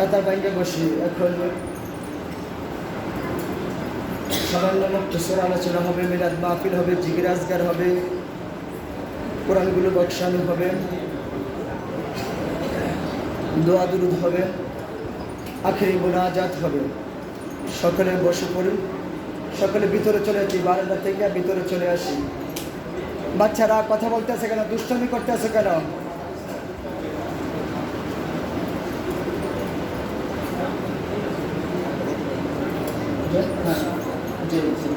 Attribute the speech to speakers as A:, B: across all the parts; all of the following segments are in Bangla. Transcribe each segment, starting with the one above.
A: কাতার বাইরে বসি। এখন সামান্য মুক্তসর আলোচনা হবে, মিলাদ মাহফিল হবে, জিকির আজগার হবে, কোরআনগুলো বকশানো হবে, দোয়া দুরুদ হবে, আখেরি মুনাজাত হবে। সকলে বসে পড়ি, সকলে ভিতরে চলে যাই, বারান্দা থেকে ভিতরে চলে আসি। বাচ্চারা কথা বলতে আছে কেন? দুষ্টমি করতে আছে কেন? জি জি।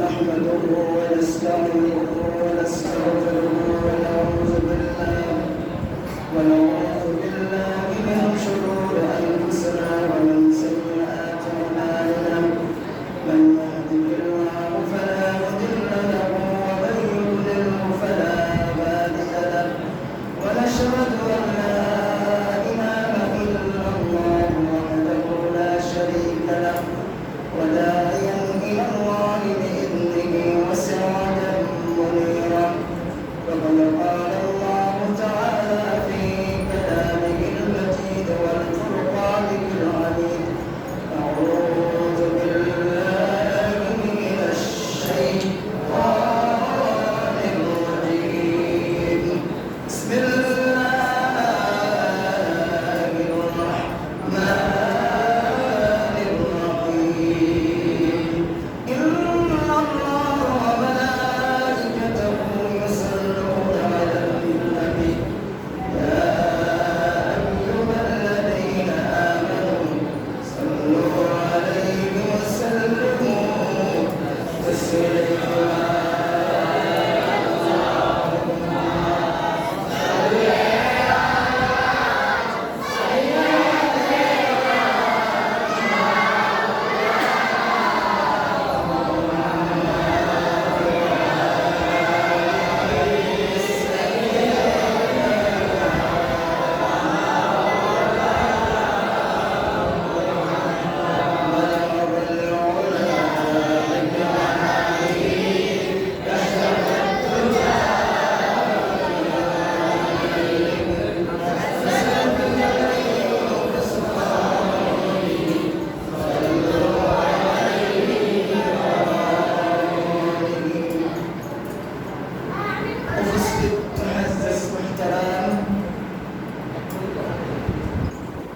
A: نحمده ونستعينه ونستغفره ونعوذ بالله من شرور انفسنا ومن سيئات اعمالنا من يهده الله فلا مضل له ومن يضلله فلا هادي له ونشهد ان لا اله الا الله وحده لا شريك له وداعيا الى الله وسراجا منيرا وقد قال الله تعالى في كلامه المجيد والفرقان الحميد أعوذ بالله من الشيطان الرجيم بسم الله الرحمن الرحيم إن الله وملائكته يصلون على النبي يا أيها الذين آمنوا صلوا عليه وسلموا تسليما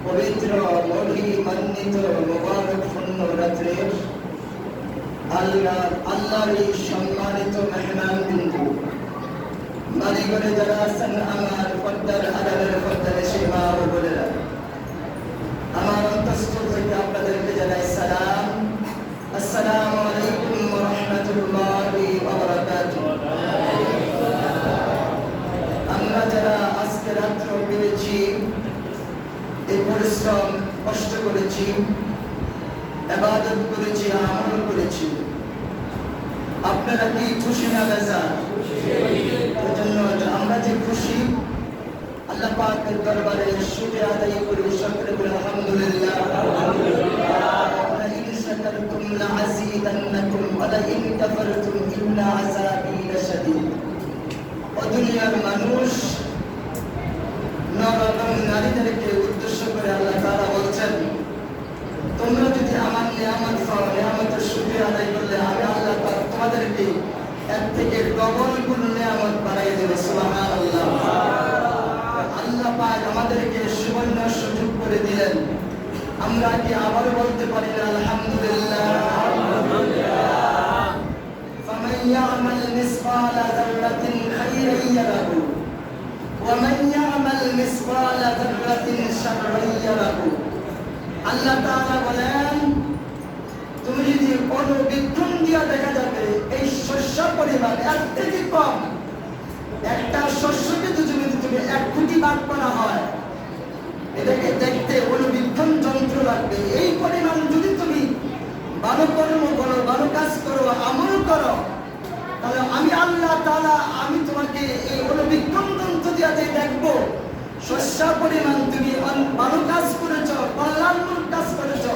A: পবিত্র মহিমান্বিত মুবারকপূর্ণ রাত্রে আল্লাহর এই সম্মানিত মেহমানবৃন্দ বাড়িঘরে যারা আছেন, আমার পর্দার আড়ালের পর্দার সীমা ও বলেরা, আমার অন্তঃস্থল থেকে আপনাদেরকে জানাই সালাম। আসসালামু আলাইকুম ওয়া রাহমাতুল্লাহি ওয়া বারাকাতুহু। আমরা যারা আজকে রাত্র পেয়েছি, এই পরিশ্রম কষ্ট করেছি, ইবাদত করেছি, আমল করেছি, আপনারা কি খুশি না বেজার? এজন্য আমরা যে খুশি, আল্লাহ পাকের দরবারে শুকরিয়া আদায় করি, সকলে বলে আলহামদুলিল্লাহ। ইন শাকারতুম লাযীদান্নাকুম ওয়া ইন কাফারতুম ইন্না আযাবী লাশাদীদ। ও দুনিয়ার মানুষ, নর এবং নারীদের আমাদেরকে এর থেকে ডবল গুণ নিয়ামত বাড়াই দেবে। সুবহানাল্লাহ। আল্লাহ পাক আমাদেরকে সুবর্ণ সুযোগ করে দিলেন। আমরা কি আবার বলতে পারি না আলহামদুলিল্লাহ? ফামান ইয়ামাল মিসকালা যাররাতিন খায়রান ইয়ারাহু ওয়া মান ইয়ামাল মিসকালা যাররাতিন শাররান ইয়ারাহু। আল্লাহ তাআলা বলেন, তুমি যদি কোনো বিক্ষণ দিয়া দেখা যাবে এই শস্য পরিমাণ এর থেকে কম, একটা শস্যকে যদি তুমি 1 কোটি ভাগ করা হয়, এটাকে দেখতে অনুবীক্ষণ যন্ত্র লাগবে। এই পরিমাণ যদি তুমি ভালো কর্ম করো, ভালো কাজ করো, আমল করো, তাহলে আমি আল্লাহ তাআলা আমি তোমাকে এই অনুবীক্ষণ যন্ত্র দিয়ে দেখবো শস্য পরিমাণ তুমি ভালো কাজ করেছো, কল্যাণমূলক কাজ করেছো,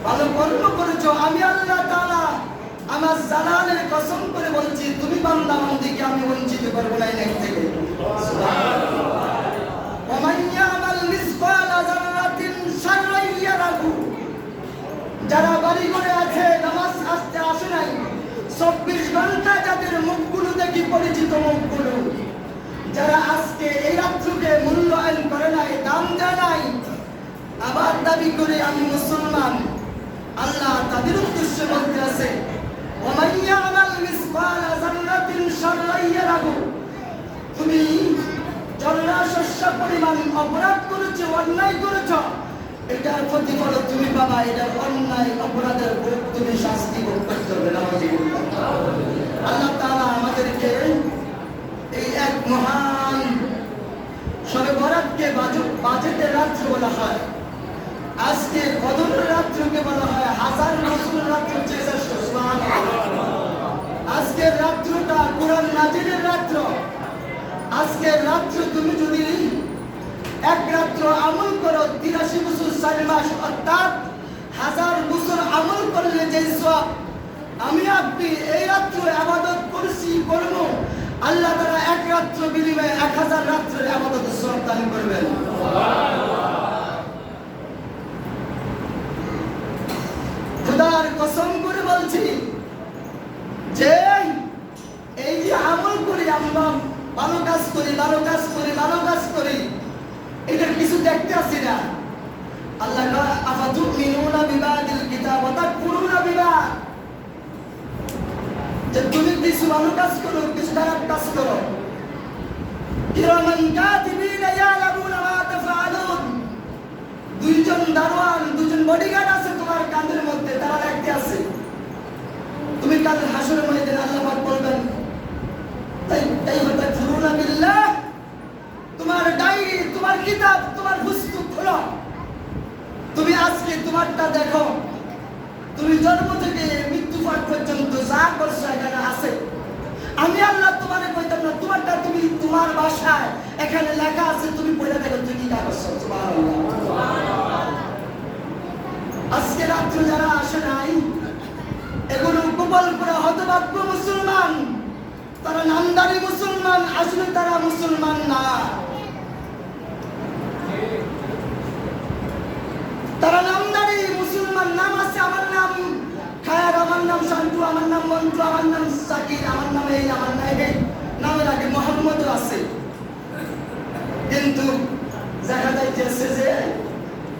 A: ভালো কর্ম করেছো। আমি আল্লাহ তাআলা আমার জালালের কসম করে বলছি, তুমি বান্দা বান্দিকে আমি বঞ্চিত করবো না এই থেকে। যারা বাড়ি করে আছে, নামাজ আসতে আসে নাই, 24 ঘন্টা যাদের মুখগুলো দেখি পরিচিত মুখগুলো, যারা আজকে এই রাত্রকে মূল্যায়ন করে নাই, দাম দেয় নাই, আবার দাবি করে আমি মুসলমান, আল্লাহ তাদের উদ্দেশ্যে বলতে আছে, তুমি জররা শস্য পরিমাণ অপরাধ করেছো, অন্যায় করেছো, এটার প্রতিফল তুমি পাবা। এটার অন্যায় অপরাধের ভোগ তুমি শাস্তি ভোগ করতে হবে। আল্লাহ তাআলা আমাদেরকে এই এক মহান শবে বরাতকে বাজেটের রাত্র বলা হয়। আজকে কদরের রাত্রকে বলা হয় হাজার বছরের রাত্র চেয়ে শ্রেষ্ঠ। সুবহানাল্লাহ। আজকের রাত্রটা কুরআন নাজিলের রাত্র। আজকের রাত্র তুমি যদি এক রাত্র আমল করো, 83 বছর 4 মাস অর্থাৎ 1000 বছর আমল করলে যে সওয়াব আমি আপনি এই রাত্র ইবাদত করছি করব, আল্লাহ তাআলা এক রাত্র বিনিময়ে 1000 রাত্রের ইবাদতের সওয়াব দান করবেন। খোদার কসম করে বলছি যে এই যে আমল করি, আমরা ভালো কাজ করি, ভালো কাজ করি, ভালো কাজ করি, এটার কিছু দেখতে আসি না। আল্লাহ আফাতুমিনুনা বিবাদিল কিতাব ওয়া তাকফুরুনা বিবাদ, যে তুমি কিছু ভালো কাজ করো, কিছু খারাপ কাজ করো। কিরামান কাতিবিনা ইয়ালামুনা মা তাফআলুন, দুইজন দারোয়ান, দুইজন বডিগার্ড আছে তোমার কাঁধের মধ্যে, তারা দেখতে আছে। তুমি কাল হাসরের ময়দানে আল্লাহ পাক বলবেন, তাই তাকফুরুনা বিল্লাহ, তোমার ডায়েরি, তোমার কিতাব, তোমার পুস্তক খোলো, তুমি আজকে তোমারটা দেখো, তুমি জন্ম থেকে মৃত্যু পর্যন্ত যা করছো এখানে আছে। আমি আল্লাহ তোমারে কইতাম না, তোমারটা তুমি তোমার ভাষায় এখানে লেখা আছে, তুমি পড়ে দেখো তুমি কি করছো। সুবহানাল্লাহ। আজকে রাত্রে যারা আসে নাই, এগুলো কবল করে হতভাগ্য মুসলমান, তারা নামদারি মুসলমান, আসলে তারা মুসলমান না। তারা নামদারি মুসলমান, নাম আছে, আমার নাম খায়ের, আমার নাম শান্তু, আমার নাম মন্টু, আমার নাম সাকির, আমার নাম এই, আমার নাম এই, নামের আগে মোহাম্মদ আছে, কিন্তু দেখা যাইতেছে যে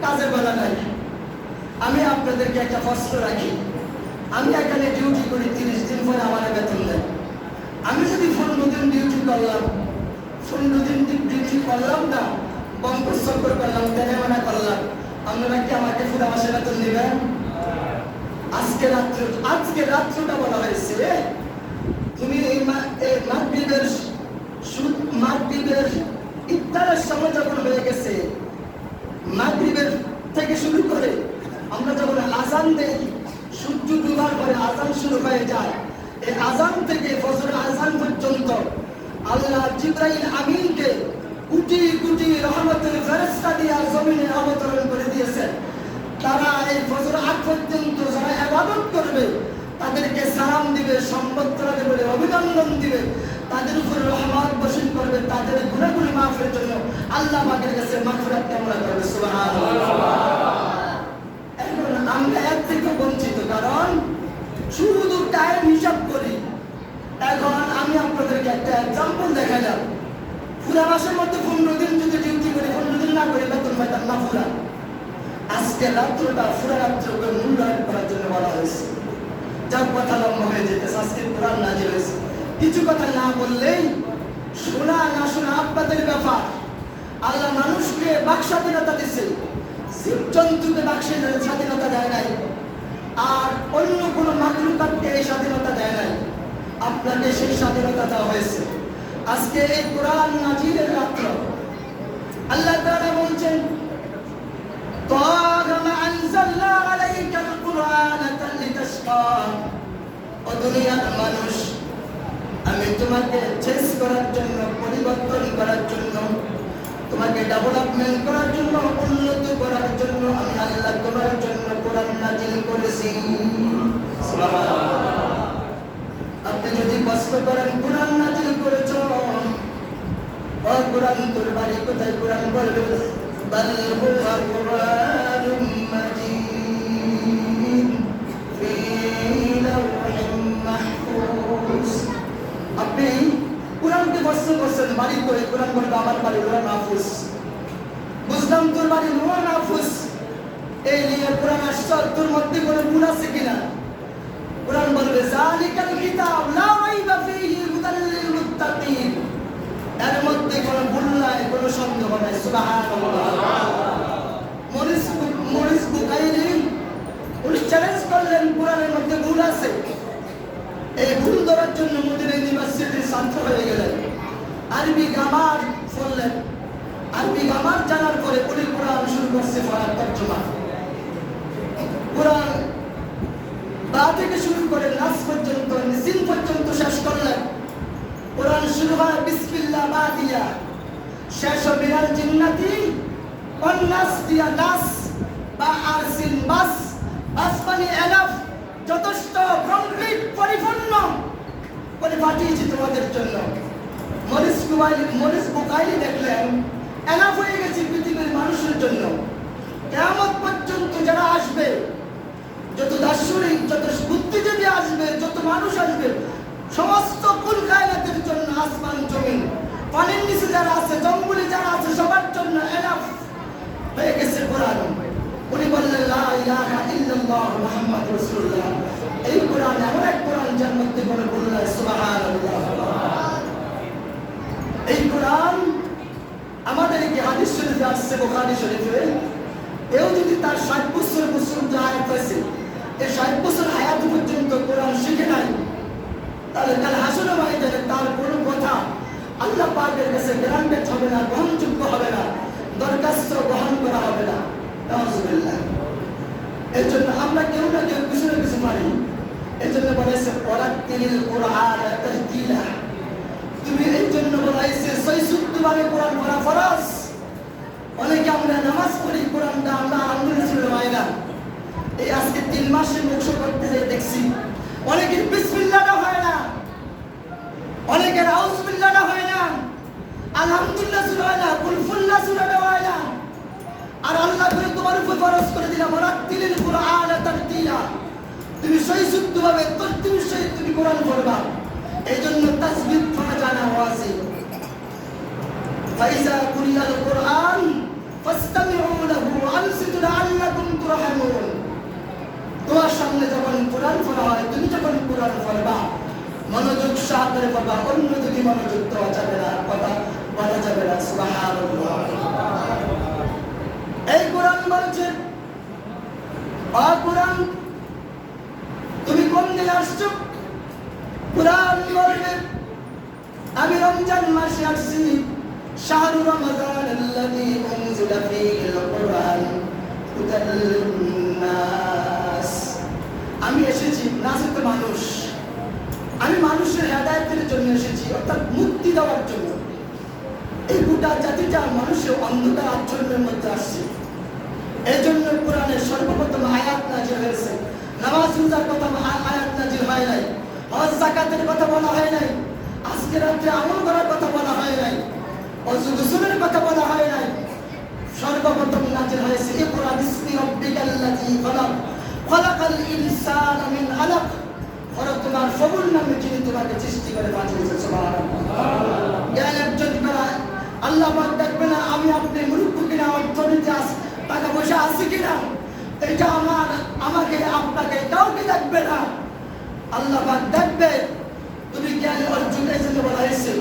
A: কাজের বেলা নাই। আমি আপনাদেরকে একটা প্রশ্ন রাখি, আমি এখানে ডিউটি করি, 30 দিন পরে আমার বেতন দেয়। আমি যদি 15 দিন ডিউটি করলাম, 15 দিন ডিউটি করলাম না, বঙ্কর চক্কর করলাম, তেলেমানা করলাম, আপনারা কি আমাকে পুরো মাসের বেতন দিবেন? আজকে রাত্রটা বলা হয়েছে, তুমি মাগরিবের ইফতারের সময় যখন হয়ে গেছে, মাগরিবের থেকে শুরু করে আমরা যখন আজান দেই, সূর্য ডুবার পরে আজান শুরু হয়ে যায়, এই আজান থেকে ফজরের আজান পর্যন্ত আল্লাহ জিবরাইল আমিনকে কোটি কোটি রহমতের ফেরেশতা দিয়ে জমিনে অবতরণ করে দিয়েছেন। তারা এই ফজর আগ পর্যন্ত যারা ইবাদত করবে তাদেরকে সালাম দিবে, সম্বর্ধনা দেবে, অভিনন্দন দিবে, তাদের উপর রহমত বর্ষণ করবে, তাদের গুনাহগুলো মাফের জন্য আল্লাহ পাকের কাছে মাগফিরাত কামনা করবে। সুবহানাল্লাহ। এখন আমরা এর থেকে বঞ্চিত, কারণ শুধু টাইম হিসাব করি। আপনাদেরকে একটা এক্সাম্পল দেখা যাক। পুরা মাসের মধ্যে 15 দিন যদি ডিউটি করে 15 দিন না করে বেতন পাইতাম না পুরা। আজকে রাত্রটা পুরা রাত্রকে মূল্যায়ন করার জন্য বলা হয়েছে। যার কথা লম্বা হয়ে যেতেছে, আজকে কোরআন নাজিল হয়েছে। কিছু কথা না বললেই শোনা না শোনা আপনাদের ব্যাপার। আল্লাহ মানুষকে বাক স্বাধীনতা দিচ্ছে, জীবজন্তুকে বাক স্বাধীনতা দেয় নাই, আর অন্য কোনো মাখলুকাতকে এই স্বাধীনতা দেয় নাই। আপনাকে সেই স্বাধীনতা দেওয়া হয়েছে। আজকে এই কোরআন নাজিলের রাত্র আল্লাহ তাআলা বলছেন, তাআলা আনজালনা আলাইকাল কুরআনা লিতাশকা। ও দুনিয়ার মানুষ, আমি তোমাকে চেঞ্জ করার জন্য, পরিবর্তন করার জন্য, তোমাকে ডেভেলপমেন্ট করার জন্য, উন্নত করার জন্য আমি আল্লাহ তোমার জন্য কোরআন নাজিল করেছি। সুবহানাল্লাহ। আপনি যদি কষ্ট করেন কোরআন নাজিল করেছ, ও কোরআন তোর বাড়ি কোথায়? কোরআন বলবে বাল হুয়া কুরআনুম মাজিদ ফি লাওহিম মাহফুজ। আপনি কোরআনকে কষ্ট করছেন বাড়ি করে, কোরআন বলবে আমার বাড়ি লোহা মাহফুজ। বুঝলাম তোর বাড়ি লোহা মাহফুজ, এই নিয়ে কোরআন আসছে, তোর মধ্যে কোনো ভুল আছে কিনা? কোরআন বলবে যালিকাল কিতাব লা রাইবা ফীহি হুদাল লিল মুত্তাকিন। এর মধ্যে কোনো ভুল নাই, কোনো সন্দেহ নাই। সুবহানাল্লাহ। মরিস বুখারী উনি চ্যালেঞ্জ করলেন কোরআনের মধ্যে ভুল আছে। এই ভুল ধরার জন্য মদিনা ইউনিভার্সিটির ছাত্র হয়ে গেলেন, আরবি গ্রামার পড়লেন। আরবি গ্রামার জানার পরে উনি কোরআন শুরু করছে পড়ার তর্জমা। কোরআন বা থেকে শুরু করে নাস পর্যন্ত, নিসিন পর্যন্ত শেষ করলেন। কোরআন শুরু হয় বিসমিল্লাহ বা দিয়া, শেষ হয় মিনাল জিন্নাতি ওয়ান নাস দিয়া। নাস বা আরসিন বাস, বাস মানে এনাফ, যথেষ্ট, কমপ্লিট, পরিপূর্ণ করে পাঠিয়েছি তোমাদের জন্য। মরিস বুখারী দেখলেন এনাফ হয়ে গেছে পৃথিবীর মানুষের জন্য। কিয়ামত পর্যন্ত যারা আসবে, যত দার্শনিক, যত বুদ্ধিজীবী আসবে, যত মানুষ আসবে, সমস্ত কুল কায়নাতের জন্য, আসমান জমিন, পানির নিচে যারা আছে, জঙ্গলে যারা আছে, সবার জন্য এনাফ হয়ে গেছে কোরআন। উনি বললেন লা ইলাহা ইল্লাল্লাহ মুহাম্মাদুর রাসূলুল্লাহ। এই কোরআন এমন এক কোরআন যার মধ্যে কোনো ভুল নাই। সুবহানাল্লাহ। এই কোরআন আমাদের কি হাদিস শরীফে আসছে, বুখারী শরীফে, কেউ যদি তার 60 বছর পর্যন্ত আয়াত হয়েছে, এই 60 বছর হায়াত পর্যন্ত কোরআন শিখে নাই, তাহলে কাল হাসরের ময়দানে তার কোনো কথা আল্লাহ পাকের কাছে গ্রান্টেড হবে না, গ্রহণযোগ্য হবে না, দরখাস্ত গ্রহণ করা হবে না। নাউযুবিল্লাহ। এর জন্য আমরা কেউ না কেউ কিছু না কিছু পারি। এর জন্য বলেছে ওয়ারাতিলিল কুরআন তারতিলা। তুমি এই জন্য বলাইছে 66 বারে কোরআন পড়া ফরজ। অনেকে আমরা নামাজ পড়ি, কোরআনটা আমরা আলহামদুলিল্লাহ হয় না। এই আজকে 3 মাসে মুখস্থ করতে যাই দেখছি অনেকের বিসমিল্লাহটা হয় না, অনেকের আউযুবিল্লাহটা হয় না, আলহামদুলিল্লাহ সূরা হয় না, কুল ফুল্লাহ সূরাটা হয় না। আর আল্লাহ করে তোমার উপর ফরজ করে দিলাম ওয়ারাতিলিল কুরআন তারতিলা। তুমি 66 ভাবে তরতিবের সহিত তুমি কোরআন পড়বা। এই জন্য তাসবিহ পড়া জানা ওয়াজিব। ফাইজা কুরিয়াল কুরআন ফাসতামিউ লাহু ওয়ানসিতু লাআল্লাকুম তুরহামুন। তোমার সামনে যখন কোরআন পড়া হয়, তুমি যখন কোরআন পড়বা মনোযোগ সহকারে পড়বা, অন্যদিকে মনোযোগ দেওয়া যাবে না, কথা বলা যাবে না। সুবহানাল্লাহ। এই কোরআন বলছে, ও কোরআন তুমি কোন দিন আসছো? কোরআন বলবে আমি রমজান মাসে আসছি। শাহরু রমাদান আল্লাযী উনজিলা ফীহিল কুরআন হুদাল লিন-নাস। আমি এসেছি, নাস তো মানুষ, আমি মানুষের হেদায়েতের জন্য এসেছি, অর্থাৎ মুক্তি দেওয়ার জন্য। এই গোটা জাতিটা মানুষের অন্ধকার আচ্ছন্নের মধ্যে আসছে। এই জন্য কোরআনের সর্বপ্রথম আয়াত নাযিল হয়েছে। নামাজ রোজার কথা আয়াত নাযিল হয় নাই, হজ যাকাতের কথা বলা হয় নাই, আজকে রাতে আমল করার কথা বলা হয় নাই, ওযু গোসলের কথা বলা হয় নাই। সর্বপ্রথম নাযিল হয়েছে ইকরা বিসমি রাব্বিকাল্লাযী খালাক খালাকাল ইনসানা মিন আলাক। তোমার প্রভুর নামে যিনি তোমাকে সৃষ্টি করে পাঠিয়েছেন। সুবহানাল্লাহ। বসে আছি কিনা এটা আমাকে আপনাকে কাউকে দেখবে না, আল্লাহ পাক দেখবে। তুমি জ্ঞান অর্জন এই জন্য বলা হয়েছে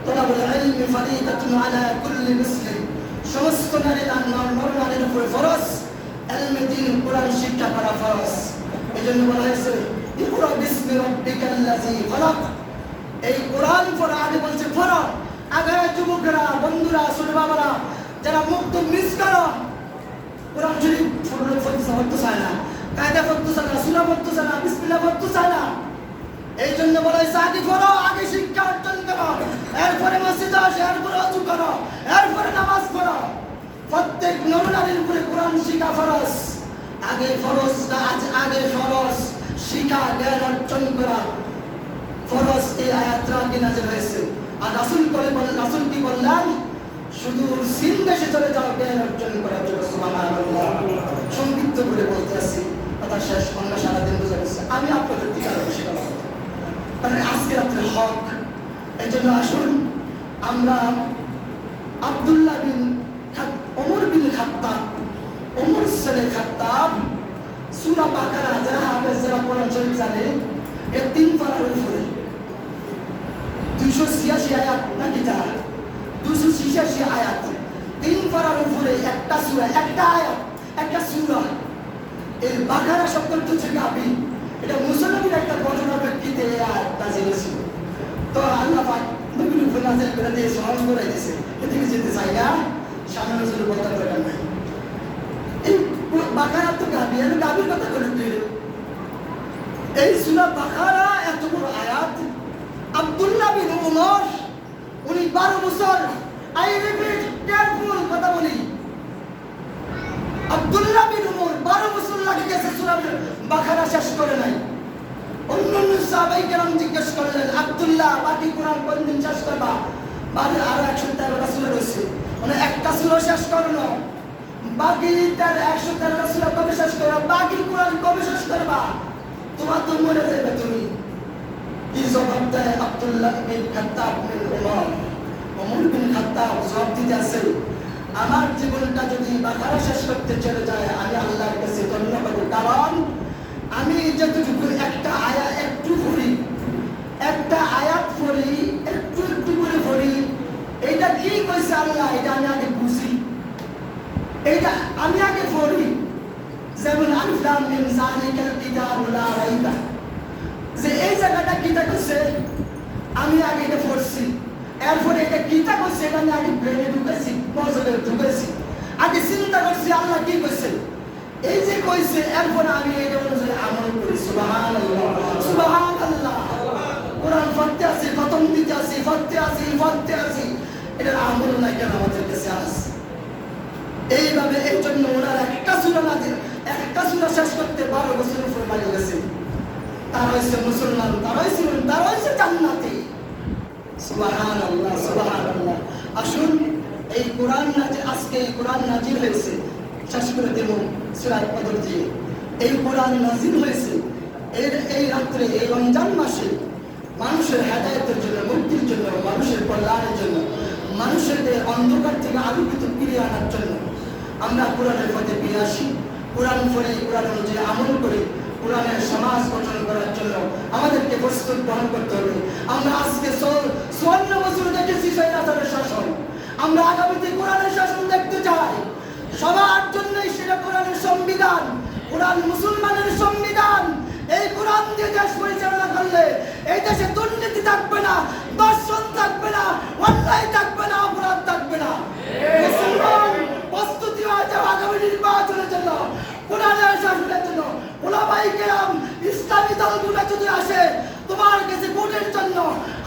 A: তলাবুল ইলমি ফারিদাতুন আলা কুল্লি মুসলিম, সমস্ত নারীর উপরে ফরজ ইলমে দ্বীন কোরআন শিক্ষা করা ফরজ। এই জন্য বলা হয়েছে ইকরা বিসমি রাব্বিকাল্লাযী খলাক। এই কোরআন পড়া আগে বলছে পড়ো। আগে যুবকরা, বন্ধুরা, ছোট বাবারা যারা মুক্ত মিস করো, কোরআন শরীফ পড়তে চায় না, কায়দা পড়তে চায় না, সূরা পড়তে চায় না, বিসমিল্লাহ পড়তে চায় না। এই জন্য বলা হয়েছে আগে পড়ো, আগে শিক্ষা অর্জন করো, এরপরে মসজিদে আসো, এরপরে ওযু করো, এরপরে নামাজ পড়ো। প্রত্যেক নর-নারীর উপরে কোরআন শিক্ষা ফরজ। আগে ফরজ শিক্ষা জ্ঞান অর্জন করা ফরজ। এই আয়াতটা আগে নাযিল হয়েছে। আর রাসূল কি বললেন? শুধু সিন দেশে চলে যাও জ্ঞান অর্জন করার জন্য। সুবহানাল্লাহ। সংক্ষিপ্ত করে বলতে আছি, কথা শেষ। অন্য সারাদিন বুঝে গেছে আমি আপনাদের দিকে আরো বেশি কথা বলবো, কারণ আজকে রাত্রে হক। এই জন্য আসুন আমরা ওমর বিন খাত্তাব, ওমর ছেলে খাত্তাব, সূরা বাকারা যারা হাফেজ, যারা কোরআন শরীফ জানে, এর 3 পারার উপরে 286 আয়াত নাকি যা 286 আয়াত, 3 পারার উপরে একটা সূরা, একটা আয়াত, একটা সূরা। এই বাকারা শব্দটি হচ্ছে গাবি। এটা মুসলমানের একটা ঘটনার প্রেক্ষিতে এই আয়াত নাযিল হয়েছিল। তো আল্লাহ পাক নবীর উপর নাযিল করে দিয়ে সহজ করে দিয়েছে। এদিকে যেতে চাই না, সামনে নজরে বলতে দরকার নাই। এই বাকারা তো গাবি, আর গাবির কথা বলে এই সূরা বাকারা এত বড় আয়াত। আব্দুল্লাহ বিন উমর, উনি 12 বছর, আই রিপিট কেয়ারফুল কথা বলি, আব্দুল্লাহ বিন উমর 12 বছর লাগে গেছে সূরা বাকারা শেষ করে নাই। অন্যান্য সাহাবায়ে কেরাম জিজ্ঞেস করলেন, আব্দুল্লাহ বাকি কোরআন কোন দিন শেষ করবা? বাকি আরো 113টা সূরা রয়েছে, মানে একটা সূরা শেষ করো না, বাকি তার 113টা সূরা কবে শেষ করবা? বাকি কোরআন কবে শেষ করবা? তোমার তো মরে যাবে তুমি। কি জবাব দেয় আব্দুল্লাহ বিন খাত্তাব বিন উমর? ওমর বিন খাত্তাব জবাব দিতে আছে, আমার জীবনটা যদি বাকারা শেষ করতে চলে যায় আমি আল্লাহর কাছে ধন্যবাদ। কারণ আমি যতটুকু একটা আয়াত একটু পড়ি, একটা আয়াত পড়ি, একটু একটু করে পড়ি, এইটা কি কইছে আল্লাহ এটা আমি আগে বুঝি, এইটা আমি আগে পড়ি। যেমন আলিফ লাম মিম যালিকাল কিতাবু লা রাইবা, যে এই জায়গাটা কিতা কইছে আমি আগে এটা পড়ছি, এরপরে এটা কিতা কইছে এটা আমি আগে ব্রেনে ঢুকেছি, মগজে ঢুকেছি, আগে চিন্তা করছি আল্লাহ কি কইছে, এই যে কইছে এরপরে আমি এটা অনুযায়ী আমল করি। সুবহানাল্লাহ, সুবহানাল্লাহ। কোরআন পড়তে আছি, খতম দিতে আছি, পড়তে আছি, এটার আমল নাই কেন আমাদের কাছে আছে? এইভাবে এই জন্য ওনার একটা সূরা শেষ করতে 12 বছরের উপরে লাগে গেছে। তারা হয়েছে মুসলমান, তারা হয়েছে জান্নাতি। সুবহানাল্লাহ, সুবহানাল্লাহ। আসুন এই কোরআন আজকে এই কোরআন নাযিল হয়েছে, শেষ করে দেব সূরা কদর দিয়ে। এই কোরআন নাযিল হয়েছে এই রাত্রে, এই রমজান মাসে মানুষের হেদায়েতের জন্য, মুক্তির জন্য, মানুষের কল্যাণের জন্য, মানুষের অন্ধকার থেকে আলোকিত ফিরিয়ে আনার জন্য। আমরা কোরআনের পথে ফিরে আসি, কোরআন পড়ে, কোরআন অনুযায়ী আমল করে কোরআনের সমাজ গঠন করার জন্য আমাদেরকে প্রস্তুত গ্রহণ করতে হবে। আমরা আজকে 54 বছর দেখেছি স্বৈরাচারের শাসন, আমরা আগামীতে কোরআনের শাসন দেখতে চাই। সবার জন্যই সেটা কোরআনের সংবিধান, কোরআন মুসলমানের সংবিধান। এই কোরআন দিয়ে দেশ পরিচালনা করলে এই দেশে দুর্নীতি থাকবে না, দর্শন থাকবে না, অন্যায় থাকবে না, অপরাধ থাকবে না। মুসলমান প্রস্তুতি হয়ে যাও আগামী নির্বাচনের জন্য, কোরআনের শাসনের জন্য। ওলামায়ে কেরাম, ইসলামী দলগুলো যদি আসে তোমার কাছে ভোটের জন্য,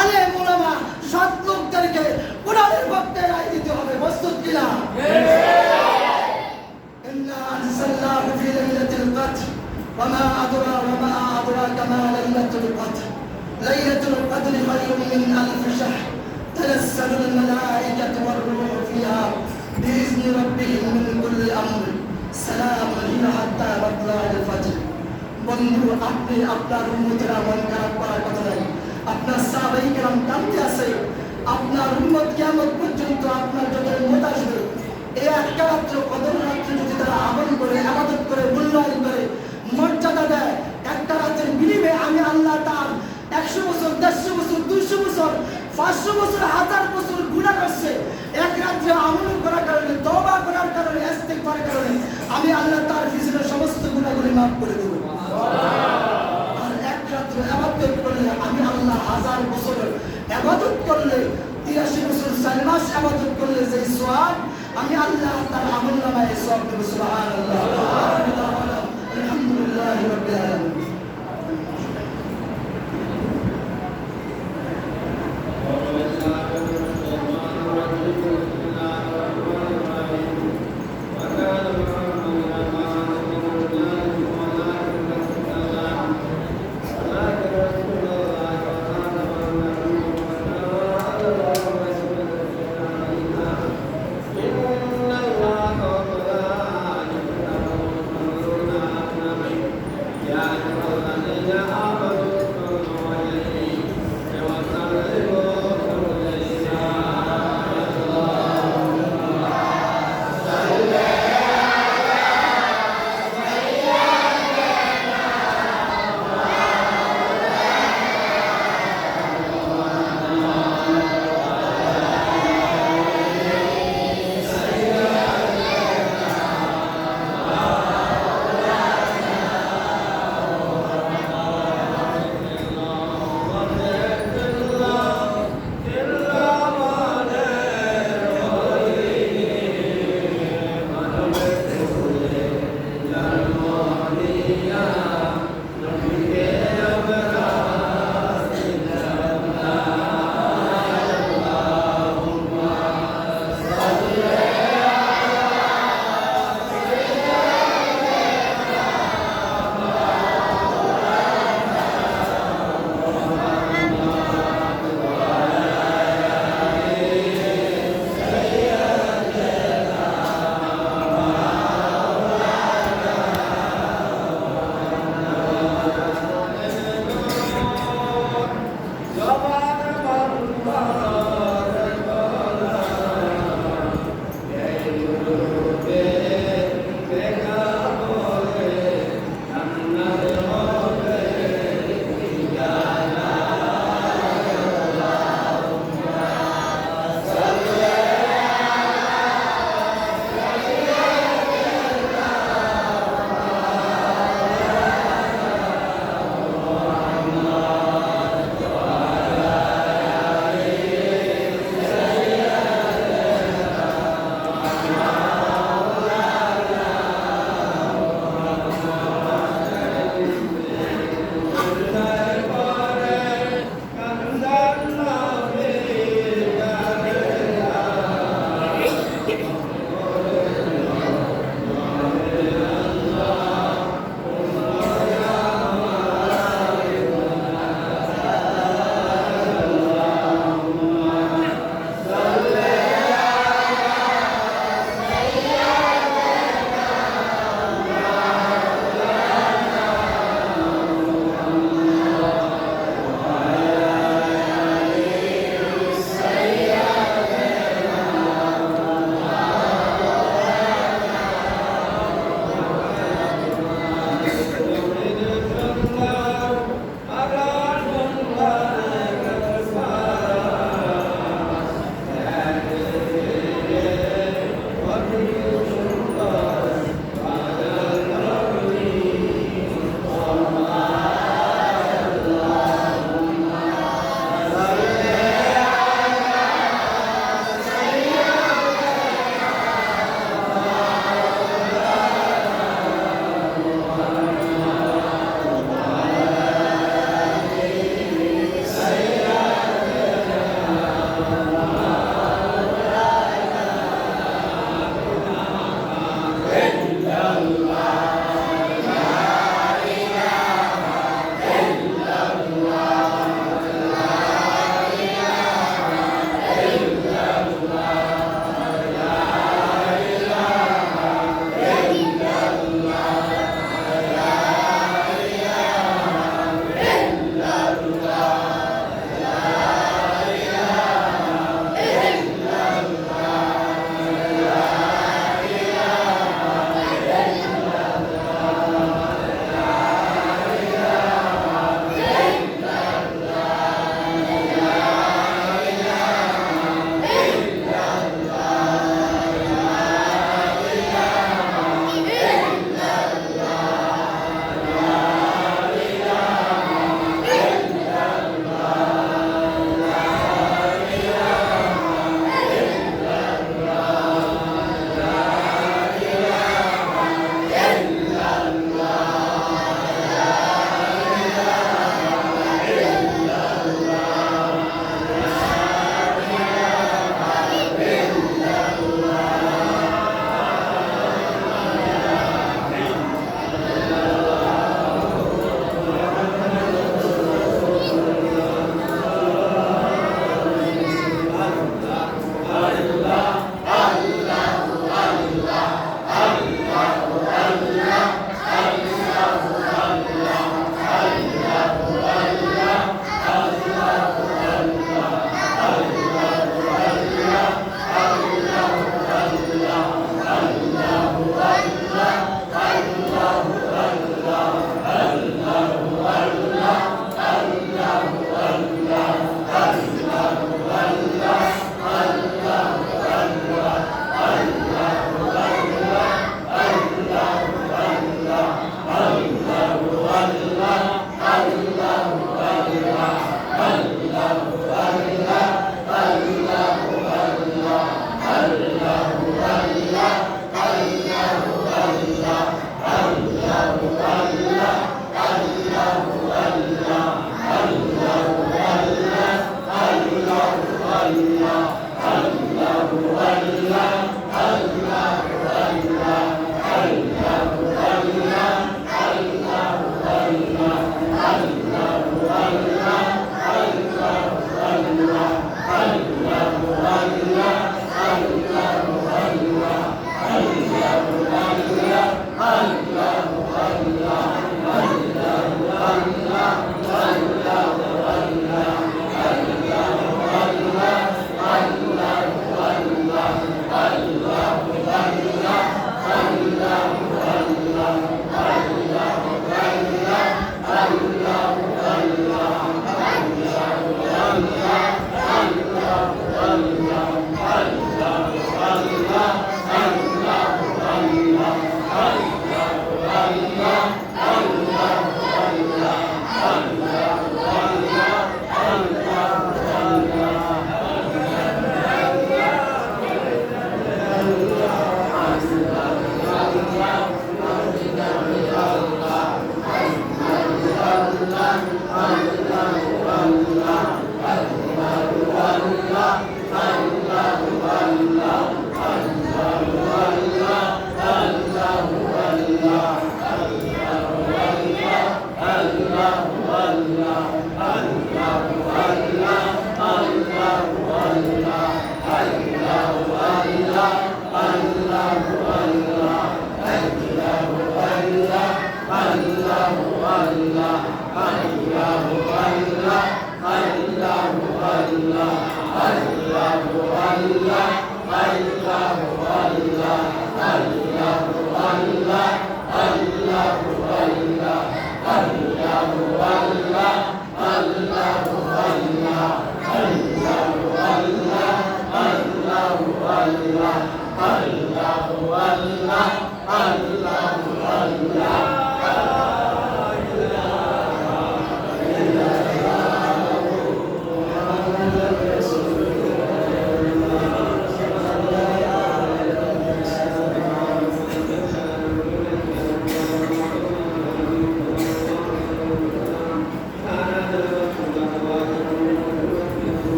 A: আলেম ওলামা সৎ লোকদেরকে কোরআনের পক্ষে রায় দিতে হবে। প্রস্তুত কিনা? ইন্না আনজালনাহু ফি লাইলাতিল কদর وما أدراك ما ليلة القدر ليلة القدر خير من ألف شهر تنزل الملائكة والروح فيها بإذن ربهم من كل أمر سلام هي حتى مطلع الفجر। বন্ধু, আপনি আপনার উম্মতেরা মন খারাপ করার কথা নাই। আপনার সাহাবায়ে কেরাম কাঁদতে আছে, আপনার উম্মত কিয়ামত পর্যন্ত আপনার যত উম্মত আসবে এই একটা রাত্র কদর রাত্রে যদি তারা করে, ইবাদত করে, মূল্যায়ন করে, মর্যাদা দেয়। একটা রাতের বিনিময়ে আমি আল্লাহ তার 100 বছর, 150 বছর, 200 বছর, 500 বছর, 1000 বছর গুনাহ করছে, এক রাত্রে আমল করার কারণে, তওবা করার কারণে, ইস্তিগফারের কারণে আমি আল্লাহ তার পিছনে সমস্ত গুনাহগুলি মাফ করে দেব। আর এক রাত্রে ইবাদত করলে আমি আল্লাহ 1000 বছর ইবাদত করলে, 83 বছর 4 মাস ইবাদত করলে যে সওয়াব আমি আল্লাহ তার আমলনামায় সওয়াব দেব। সুবহানাল্লাহ। আলহামদুলিল্লাহি রাব্বিল আলামিন।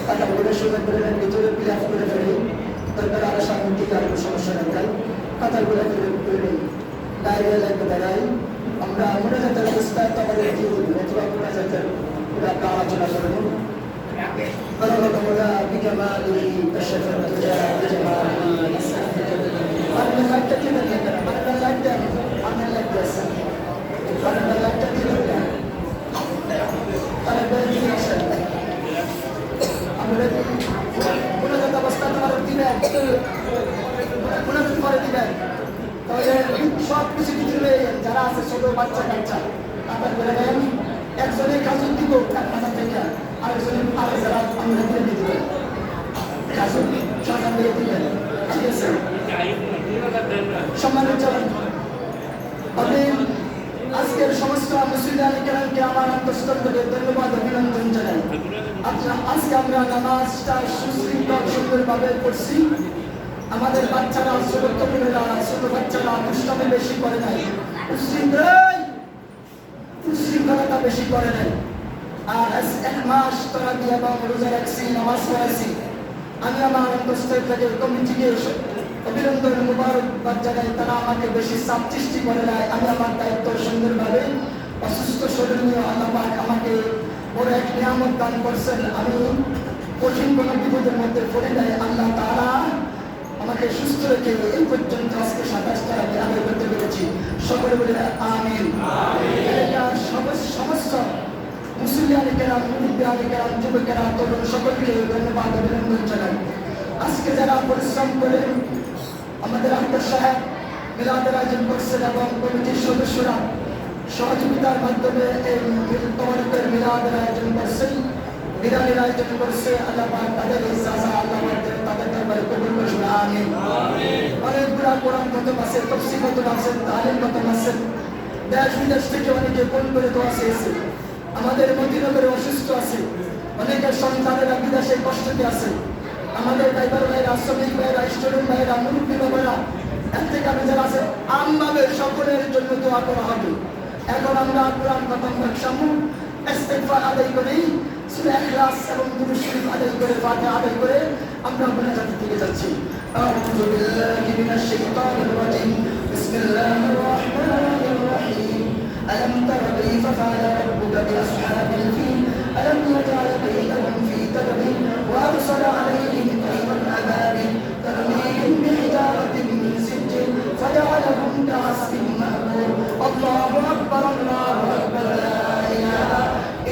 A: কাতারগুলো সুযোগ করে নেন, ভিতরে প্লাস করে ফেলি, তারপরে আরো সামনে দিকে আরো সমস্যা দেখাই, কাতারগুলো করে নেই, দাঁড়িয়ে লাগবে দাঁড়াই। আমরা মোনাজাতের অবস্থায় তো আমাদের কি বলবো, অথবা মোনাজাতের আমরা আলোচনা করবো। بكماله كشف الدجى بجماله أنا لك كذا كذا أنا لك بس أنا لك كذا أنا بدي أحسن أنا بدي كنا نتبصر على الدماغ كنا نتفرج الدماغ তাহলে সব কিছু কিছু যারা আছে ছোট বাচ্চা কাচ্চা তাদের বলে আমি একজনের কাজল দিব কারখানা থেকে আরেকজনের আরে যারা আমরা দিয়ে দিতে পারি কাজল সরকার দিয়ে দিবেন, ঠিক আছে? সম্মানিত আমি আজকের সমস্ত মুসলিম কেরামকে আমার অন্তঃস্থল থেকে ধন্যবাদ অভিনন্দন জানাই। আজকে আমরা নামাজটা সুশৃঙ্খল সুন্দরভাবে পড়ছি। আমাদের বাচ্চারা ছোট বাচ্চারা দুষ্টামি বেশি করে নাই, উশৃঙ্খলতা বেশি করে নাই। আর এক মাস তারা দিয়ে রোজা রাখছি, নামাজ পড়াইছি। আমি আমার অন্তঃস্থল থেকে কমিটিকে অভিনন্দন মুবারকবাদ জানাই। তারা আমাকে বেশি চাপ সৃষ্টি করে নাই। আমি আমার দায়িত্ব সুন্দরভাবে অসুস্থ শরীর নিয়ে আল্লাহ আমাকে বড় এক নিয়ামত দান করছেন। আমি কঠিন কোনো বিপদের মধ্যে পড়ে নাই। আল্লাহ তাআলা আমাকে সুস্থ রেখে এই পর্যন্ত আজকে 27টা আমি আদায় করতে পেরেছি। সকলে বলে আমিন। সমস্ত মুসলিম কেরাম, মুরিদ কেরাম, যুবকেরা, তরুণ সকলকে ধন্যবাদ অভিনন্দন জানাই। আজকে যারা পরিশ্রম করে আমাদের আহমদ সাহেব মিলাদের আয়োজন করছেন এবং কমিটির সদস্যরা সহযোগিতার মাধ্যমে এই তবরকের মিলাদের আয়োজন করছেন, বিরানির আয়োজন করছে, আল্লাহ পাক তাদের ইজাজা আল্লাহ তাদের দরবারে কবুল করুন, আমিন। অনেকগুলা কোরআন খতম আছে, তাফসীর খতম আছে, তালিম খতম আছে। দেশ বিদেশ থেকে অনেকে ফোন করে দোয়া চেয়েছে। আমাদের মদিনগরে অসুস্থ আছে, অনেকের সন্তানেরা বিদেশে কষ্টতে আছে। আমাদের ড্রাইভার ভাইরা, শ্রমিক ভাইরা, স্টুডেন্ট ভাইরা, মুরব্বী বাবারা, এর থেকে আমি যারা আছে আমভাবে সকলের জন্য দোয়া করা হবে। এখন আমরা কোরআন খতম সামু ইস্তিগফার আদায় করি, সূরা ইখলাস এবং দুরূদ শরীফ আদায় করে, ফাতিহা আদায় করে আমরা মোনাজাতের দিকে যাচ্ছি। আউযু বিল্লাহি মিনাশ শাইতানির রাজীম। বিসমিল্লাহির রাহমানির রাহিম। ألم تر كيف فعل ربك بأصحاب الفيل ألم يجعل كيدهم في تدبير وأرسل عليهم طيرا أبابيل ترميهم بحجارة من سجيل فجعلهم كعصف مأكول الله أكبر الله أكبر لا إله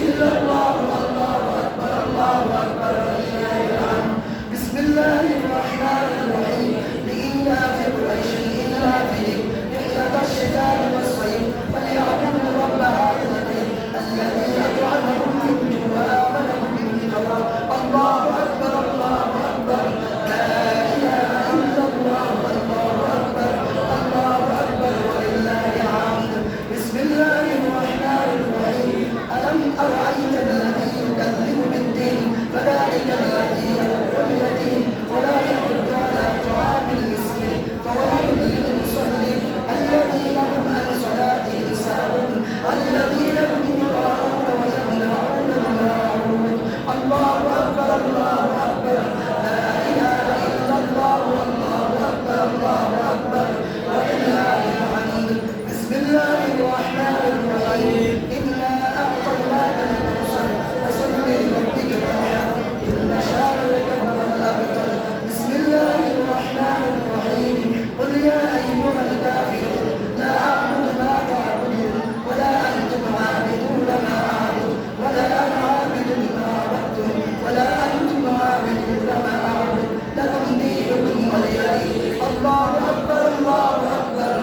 A: إلا الله الله أكبر الله أكبر ولله الحمد بسم الله الرحمن الرحيم لإيلاف قريش إيلافهم رحلة الشتاء والصيف فليعبدوا رب هذا البيت الذي أطعمهم من جوع وآمنهم من خوف الله أكبر الله أكبر لا إله إلا الله الله أكبر الله أكبر ولله الحمد بسم الله الرحمن الرحيم ألم أرأيت الذي يكذب بالدين فذلك الذي يدعو اليتيم ولا يحض على طعام المسكين فويل للمصلين الذين هم عن صلاتهم ساهون الذين هم يراءون ويمنعون الماعون الله أكبر الله أكبر لا إله إلا الله والله أكبر الله أكبر ولله الحمد بسم الله الرحمن الرحيم إنا أعطيناك الكوثر فصل لربك وانحر إن شانئك هو الأبتر بسم الله الرحمن الرحيم قل يا أيها الكافرون لا أعبد ما تعبدون ولا أنتم عابدون ما أعبد ولا أنا عابد ما عبدتم ولا أنتم عابدون ما أعبد لكم دينكم ولي دين الله أكبر الله أكبر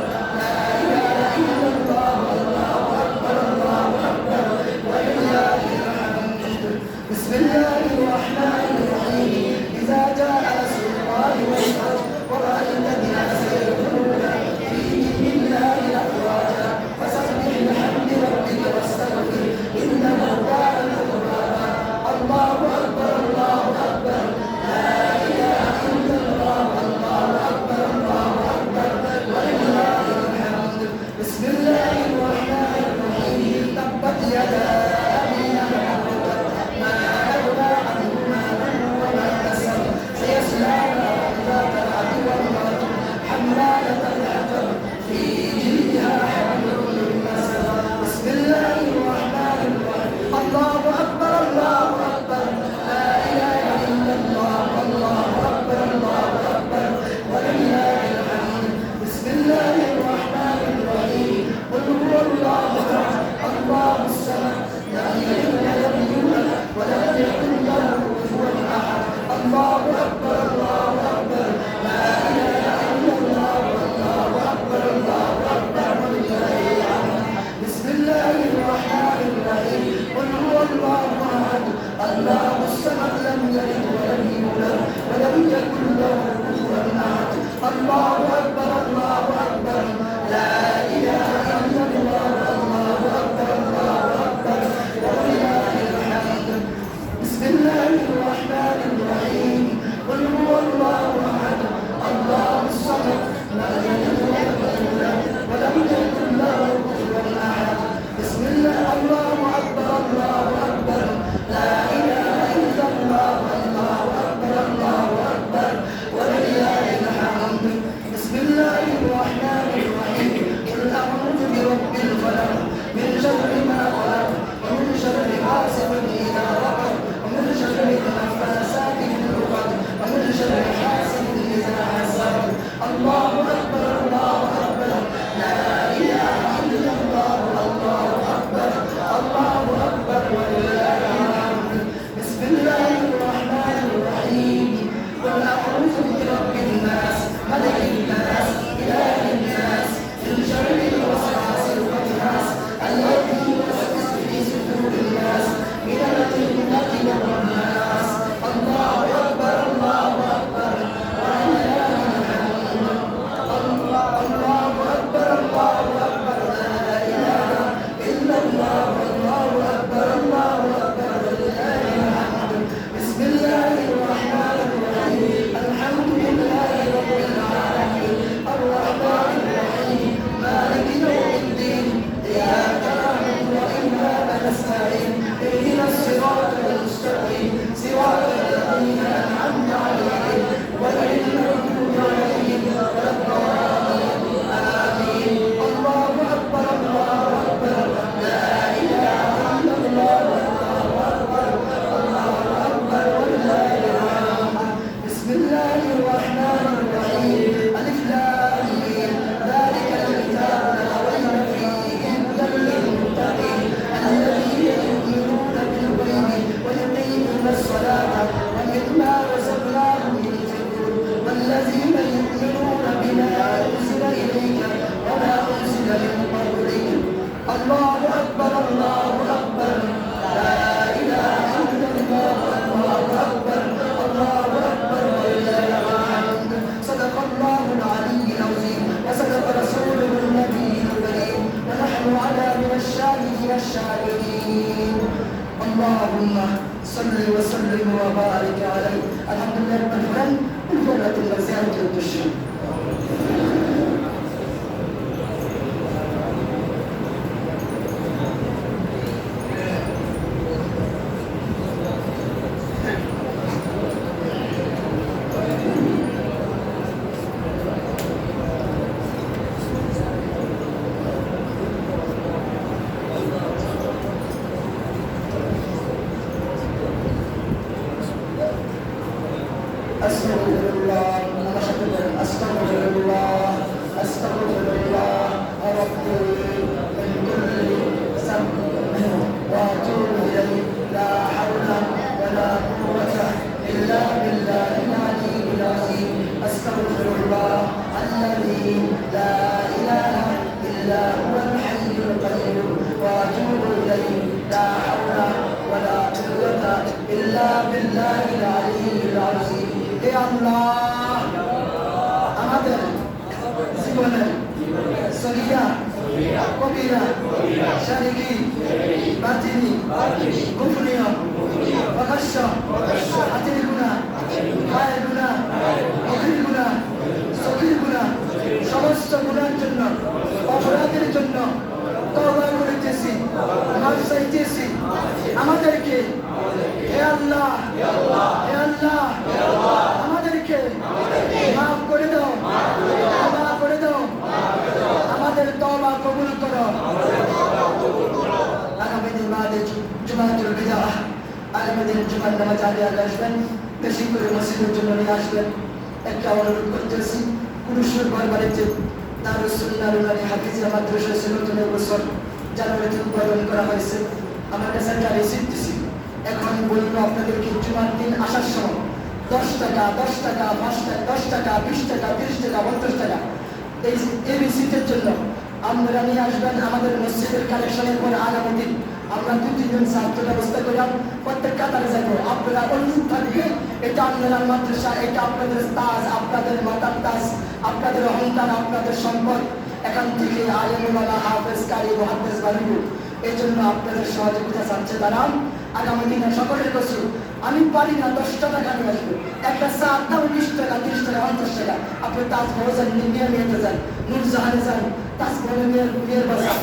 A: لا إله إلا الله الله أكبر الله أكبر ولله الحمد بسم الله الرحمن الرحيم إذا جاء نصر الله والفتح ورأيت الناس يدخلون في دين الله أفواجا فسبح بحمد ربك واستغفر إنه كان توابا الله أكبر الله أكبر لا إله إلا الله الله أكبر الله أكبر ولله الحمد بسم الله الرحمن الرحيم تبت يدا أبي لهب ما الله الصمد لم يلد ولم يولد ولم يكن له كفوا أحد الله أكبر الله أكبر لا إله إلا الله الله أكبر الله أكبر ولله الحمد بسم الله الرحمن الرحيم قل هو الله أحد الله الصمد لم يلد ولم يولد ولم يكن له كفوا أحد بسم الله الله أكبر الله أكبر لا إله إلا الله الله أكبر الله أكبر ولله الحمد بسم الله الرحمن الرحيم قل أعوذ برب الفلق من شر ما خلق ومن شر حاسد إذا وقب ومن شر النفاثات في العقد ومن شر حاسد إذا حسد الله أكبر الله أكبر لا إله إلا الله الله أكبر الله أكبر ولله الحمد بسم الله الرحمن الرحيم قل أعوذ برب الناس ملك الناس إله الناس من شر الوسواس الخناس الذي يوسوس في صدور الناس من الجنة والناس الله أكبر الله أكبر ولله الحمد الله أكبر الله أكبر لا إله إلا الله الله أكبر الله أكبر ولله الحمد بسم الله الرحمن الرحيم الحمد لله رب العالمين الرحمن الرحيم مالك يوم الدين إياك نعبد وإياك نستعين اهدنا الصراط المستقيم صراط الذين أنعمت عليهم غير المغضوب عليهم ولا الضالين آمين الله أكبر الله أكبر لا إله إلا الله الله أكبر الله أكبر ولله الحمد بسم الله الرحمن الرحيم ألف لام ميم ذلك الكتاب لا ريب فيه هدى للمتقين الذين يؤمنون بالغيب ويقيمون الصلاة ومما رزقناهم ينفقون والذين يؤمنون بما أنزل إليك وما أنزل من قبلك الله أكبر الله أكبر لا إله إلا الله الله أكبر الله أكبر ولله الحمد صدق الله العلي العظيم وصدق رسوله النبي الكريم ونحن على من الشاهدين الشاهدين اللهم صل وسلم وبارك عليه الحمد لله رب العالمين الفرقة المزيانة الدشين أستغفر الله أستغفر الله أستغفر الله ربي من كل ذنب وأتوب إليه لا حول ولا قوة إلا بالله العلي العظيم أستغفر الله الذي لا إله إلا هو الحي القيوم وأتوب إليه لا حول ولا قوة إلا بالله العلي العظيم يا الله আমাদের জীবনের সগীরা কবিরা শারীরিক বাতিনি গোপনীয় প্রকাশ্য হাতের গুনাহ পায়ের গুনাহ মুখের গুনাহ চোখের গুনাহ সমস্ত গুনাহের জন্য অপরাধের জন্য তওবা করিতেছি মাফ চাইতেছি আমাদেরকে হে আল্লাহ হে আল্লাহ আমাদেরকে মাফ করে দাও ক্ষমা করে দাও আমাদের তওবা কবুল করো আগামী দিন বাদে জুমাতুল বিদাহ আগামী দিন জুমার নামাজ আগে আসবেন বেশি করে মসজিদের জন্য নিয়ে আসবেন একটা অনুরোধ করতেছি পুরুষের ঘর বাড়িতে দারুস সুন্নাহ নুরানি হাফিজিয়া মাদ্রাসা নতুন বছর জানুয়ারিতে উদ্বোধন করা হয়েছে আমার কাছে একটা রিসিপ্ট দিছি এখন বলবো আপনাদেরকে জুমার দিন আসার সময় 10 টাকা 10 টাকা 10 টাকা 20 টাকা 30 টাকা 50 টাকা এই রিসিপ্টের জন্য আপনারা নিয়ে আসবেন আমাদের মসজিদের কালেকশনের পর আগামী দিন
B: আমরা 2-3 জন ছাত্র ব্যবস্থা করলাম, প্রত্যেক কাতারে যাবো। আপনারা অনুরোধ থাকবে, এটা আপনার মাদ্রাসা, এটা আপনাদের তাজ, আপনাদের মাতার তাজ, আপনাদের অহংকার, আপনাদের সম্পদ। এখান থেকে আলেম ওলামা, হাফেজ, কারি, মুহাদ্দিস বানাবো। এই জন্য আপনাদের সহযোগিতা চাচ্ছে তারা। আগামী দিনে সকলের কাছে আমি পারি না 10 টাকা নিয়ে আসবো, একটা চার দাম 20 টাকা, 30 টাকা, 50 টাকা। আপনি তাজমহল যান, নিয়ে যান, নূরজাহানে যান, তাজমহল মেয়ের বাজার,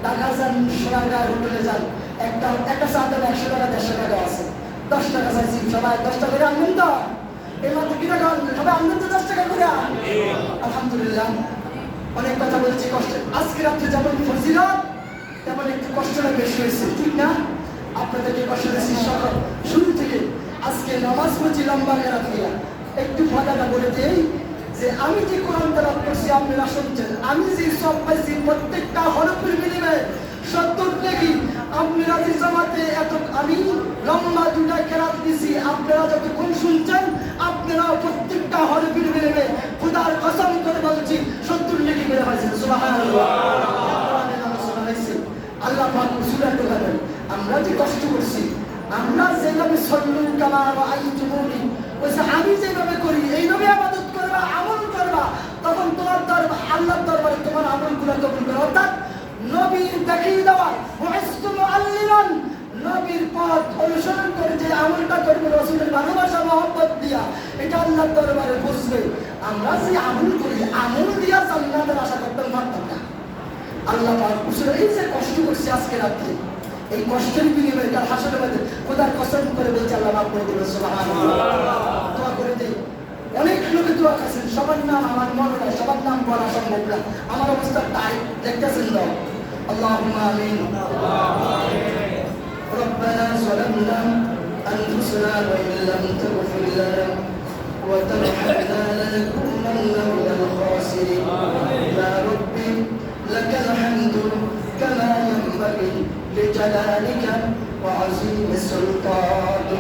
B: ঢাকা যান, সোনারগাঁও হোটেলে যান, একটা চার দাম 100 টাকা, 150 টাকা আছে। 10 টাকা চাইছি, সবাই 10 টাকা করে আনবেন তো? এই মাত্র কি টাকা সবাই আনবেন তো 10 টাকা করে? আলহামদুলিল্লাহ। অনেক কথা বলেছি, কষ্ট। আজকে রাত্রে যেমন ফজিলত, তেমন একটু কষ্টটা বেশি হয়েছে, ঠিক না? আপনাদেরকে কষ্ট দিয়েছি সকাল শুরু থেকে। আজকে নামাজ পড়ছি লম্বা কেরাত নিয়ে। একটু কথাটা বলে দেই যে আমি যে কোরআন তেলাওয়াত করছি আপনারা শুনছেন, আমি যে সব পাইছি প্রত্যেকটা হরফের বিনিময়ে 70 নেকি। আপনারা যে জামাতে এত আমি লম্বা 2টা কেরাত দিছি, আপনারা যতক্ষণ শুনছেন আপনারা প্রত্যেকটা হরফের বিনিময়ে খোদার কসম করে বলছি 70 নেকি করে হয়েছে। সুবহানাল্লাহ। আল্লাহ পাক সুরাত বলেন, আমরা যে কষ্ট করছি, আমরা যেভাবে সল্লু কামা রাআইতুমুনি, ওইসে আমি যেভাবে করি এইভাবে ইবাদত করবা, আমল করবা, তখন তোমার দরবার, আল্লাহর দরবারে তোমার আমলগুলো কবুল করা। অর্থাৎ নবীর দেখিয়ে দেওয়া মুআসসিসু মুআল্লিমান, নবীর পথ অনুসরণ করে যে আমলটা করবে রাসূলের ভালোবাসা মহব্বত দিয়া, এটা আল্লাহর দরবারে বুঝবে। আমরা যে আমল করি, আমল দিয়া জান্নাতের আশা করতে পারতাম না। আল্লাহ পাক এই যে কষ্ট করছি আজকে রাত্রে, এই কষ্টের বিনিময়ে কাল হাসরের মধ্যে খোদার কসম করে বলছে আল্লাহ মাফ করে দেবে। সুবহানাল্লাহ। দোয়া করে দেই। অনেক লোকে দোয়া করেছেন, সবার নাম আমার মনে নাই, সবার নাম বলা সম্ভব না। আমার অবস্থা তাই দেখতেছেন তো। আল্লাহুম্মা আমিন। ربنا ظلمنا أنفسنا وإن لم تغفر لنا وترحمنا لنكونن من الخاسرين. يا ربي لك الحمد كما ينبغي لجلالك وعظيم سلطانك.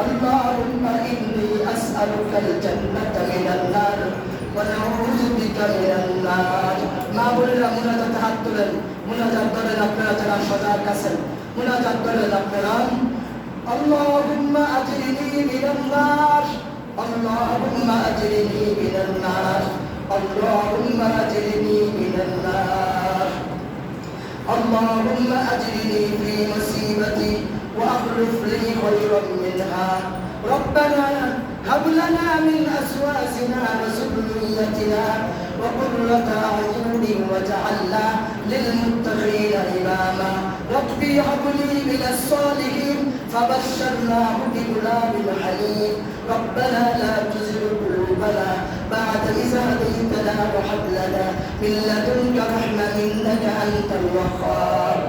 B: اللهم إني أسألك الجنة من النار ونعوذ بك من النار. ما বলরা মুনাজাত হাত তুলেন, মুনাজাত করেন আপনারা যারা সজাগ আছেন, মুনাজাত করেন আপনারা। আল্লাহুম্মা আজরিনি মিনান নার, আল্লাহুম্মা আজরিনি মিনান নার, আল্লাহুম্মা আজরিনি মিনান নার, اللهم أجرني في مصيبتي وأخلف لي خيرا منها. ربنا هب لنا من أزواجنا وذريتنا وقرة أعين واجعلنا للمتقين إماما. ربي هب لي من الصالحين فبشرناه بغلام حليم. ربنا لا تزغ قلوبنا بعد إذ هديتنا وهب لنا من لدنك رحمة إنك أنت الوهاب.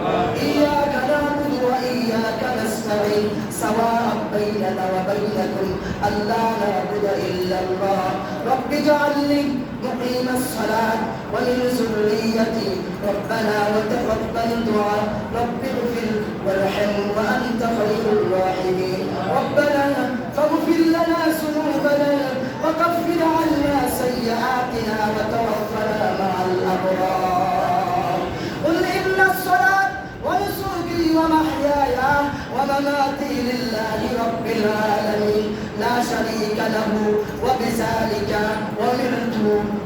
B: إياك نعبد وإياك نستعين سواء بيننا وبينكم ألا نعبد إلا الله. رب اجعلني مقيم الصلاة ومن ذريتي ربنا وتقبل دعاء. رب اغفر وارحم وأنت خير الراحمين. ربنا فاغفر لنا ذنوبنا وكفر عنا سيئاتنا وتوفنا مع الأبرار. قل إن الصلاة ونسكي ومحياي ومماتي لله رب العالمين لا شريك له وبذلك أمرت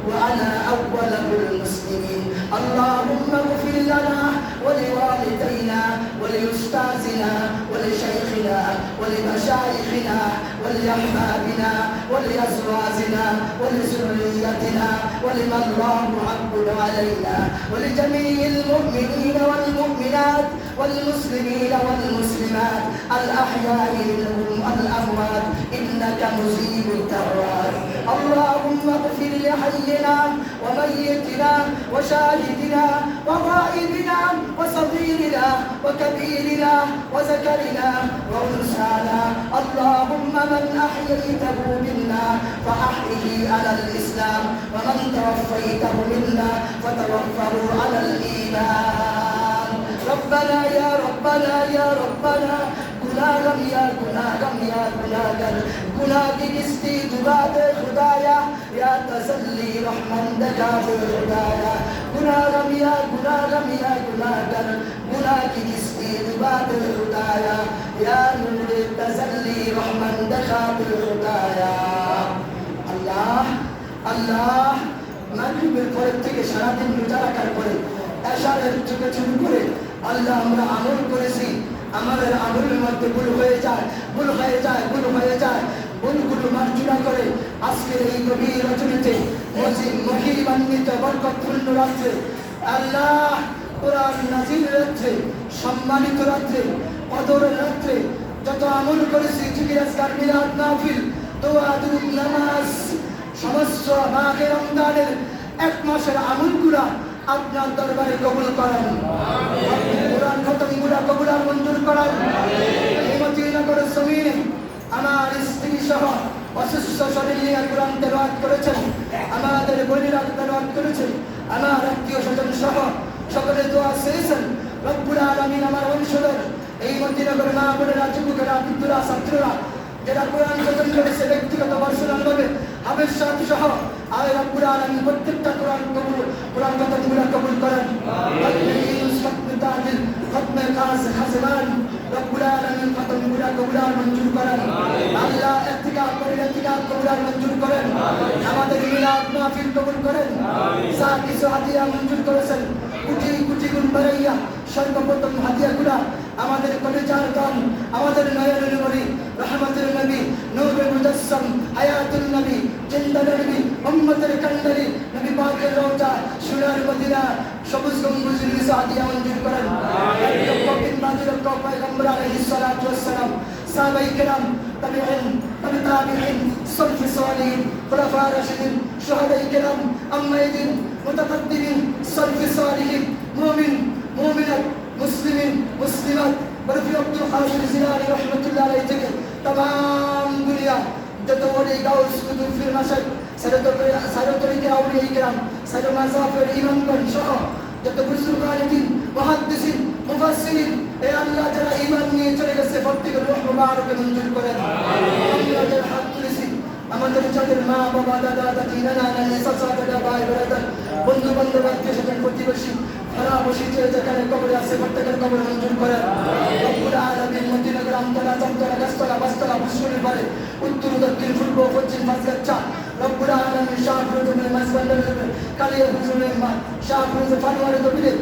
B: وأنا أول المسلمين. اللهم اغفر لنا ولوالدينا ولأستاذنا ولشيخنا ولمشايخنا ولأحبابنا ولأزواجنا ولذريتنا ولمن الله عبد علينا ولجميع المؤمنين والمؤمنات والمسلمين والمسلمات الأحياء منهم الأموات إنك مجيب الدعوات. اللهم اغفر لحينا وميتنا وشاهدنا وغائبنا وصغيرنا وكبيرنا وذكرنا وأنثانا. اللهم من أحييته منا فأحيه على الإسلام ومن توفيته منا فتوفه على الإيمان. ربنا يا ربنا يا ربنا गुनाहगार या गुनाहगार गुनाह की किस्ती दुआ दे खुदाया या तसल्ली रहमत दिखा दे खुदाया गुनाहगार या गुनाहगार गुनाह की किस्ती दुआ दे खुदाया या नूर तसल्ली रहमत दिखा दे खुदाया अल्लाह अल्लाह মাগরিবের পর থেকে সারা দিন রোজা রাখার পরে এশারের থেকে শুরু করে আল্লাহ আমরা আমল করেছি আমাদের আমলের মধ্যে ভুল হয়ে যায় ভুলগুলো মার্জনা করে আজকের এই গভীর রজনীতে মহিমান্বিত বরকতপূর্ণ রাত্রে আল্লাহ কোরআন নাযিল রাত্রে সম্মানিত রাত্রে কদরের রাত্রে যত আমল করেছি জিকির আজকার মিলাদ মাহফিল দোয়া দুরূদ নামাজ সমস্ত মাহে রমজানের এক মাসের আমলগুলো আপনার দরবারে কবুল করেন কোরআন খতমগুলো কবুল আর মঞ্জুর করেন এই মদিনানগরের জমিনে আমার স্ত্রী সহ অসুস্থ শরীর নিয়ে কোরআন তেলাওয়াত করেছেন আমাদের বোনেরা তেলাওয়াত করেছেন আমার আত্মীয় স্বজন সহ সকলে দোয়া চেয়েছেন রব্বুল আলামিন আমার বংশধর এই মদিনানগরের মা বোনেরা যুবকেরা বৃদ্ধরা ছাত্ররা যারা কোরআন খতম করেছে ব্যক্তিগত পার্সোনালভাবে হাফেজ সাহেব সহ আয় রব্বুল আলামিন প্রত্যেকটা কোরআন খতমগুলো কবুল করেন খতমে ইউনুস খতমে তাহির খতমে খাজমান রব্বুল আলামিন খতমগুলো কবুল আর মঞ্জুর করেন আল্লাহ ইতিকাফ কবুল আর মঞ্জুর করেন আমাদের মিলাদ মাহফিল কবুল করেন যা কিছু হাদিয়া মঞ্জুর করেছেন কোটি গুণ বাড়াইয়া সর্বপ্রথম হাদিয়াগুলো আমাদের কলেজার দান আমাদের নয়নের নবী রহমতের নবী নূরে মুজাসসাম হায়াতুল নবী জিন্দার নবী উম্মতের কান্ডারি নবী পাকের রওজা সোনার মদিনা সবুজ গম্বুজের নিচে হাদিয়া মঞ্জুর করেন কবিন বাজুর পয়গম্বর আলাইহিস সালাতু ওয়াস সালাম সাহাবায়ে কেরাম তাবিঈন সলফ সালিহিন খুলাফা রাশিদিন শুহাদায়ে কেরাম আম্মাইদিন মুতাকাদ্দিমিন সলফ সালিহিন মুমিনাত মুসলিমিন মুসলিমাত বরফি আব্দুল কাদের জিলানী রাহমাতুল্লাহ আলাইহি থেকে तमाम दुनिया যত ওলি গাউস কুতুব ফির মাশাইখ সারতরিকে আউলিয়া ইকরাম সার মাযহাবের ইমামগণ সহ যত বুজুর্গানিন মুহাদ্দিসিন মুফাসসিরিন এ আল্লাহ যারা ঈমান নিয়ে চলে গেছে প্রত্যেকের রূহ মুবারক মঞ্জুর করেন আল্লাহ যারা হাত তুলেছি আমাদের যাদের মা বাবা দাদা দাদি নানা নানি চাচা দাদা ভাই ব্রাদার বন্ধু বান্ধব আত্মীয় স্বজন প্রতিবেশী যারা বসিতে যেখানে কবরে আছে প্রত্যেকের কবর মঞ্জুর করেন রব্বুল আলামিন মদিনানগর আমতলা জামতলা গাছতলা বাসতলা বুশকুরের পারে উত্তর দক্ষিণ পূর্ব পশ্চিম মাঝগাচ্ছা রব্বুল আলামিন শাহফুজুলের মাঝবান্ডারের কালিয়া হুজুরের মা শাহফুজুর ফানোয়ারের জমিনে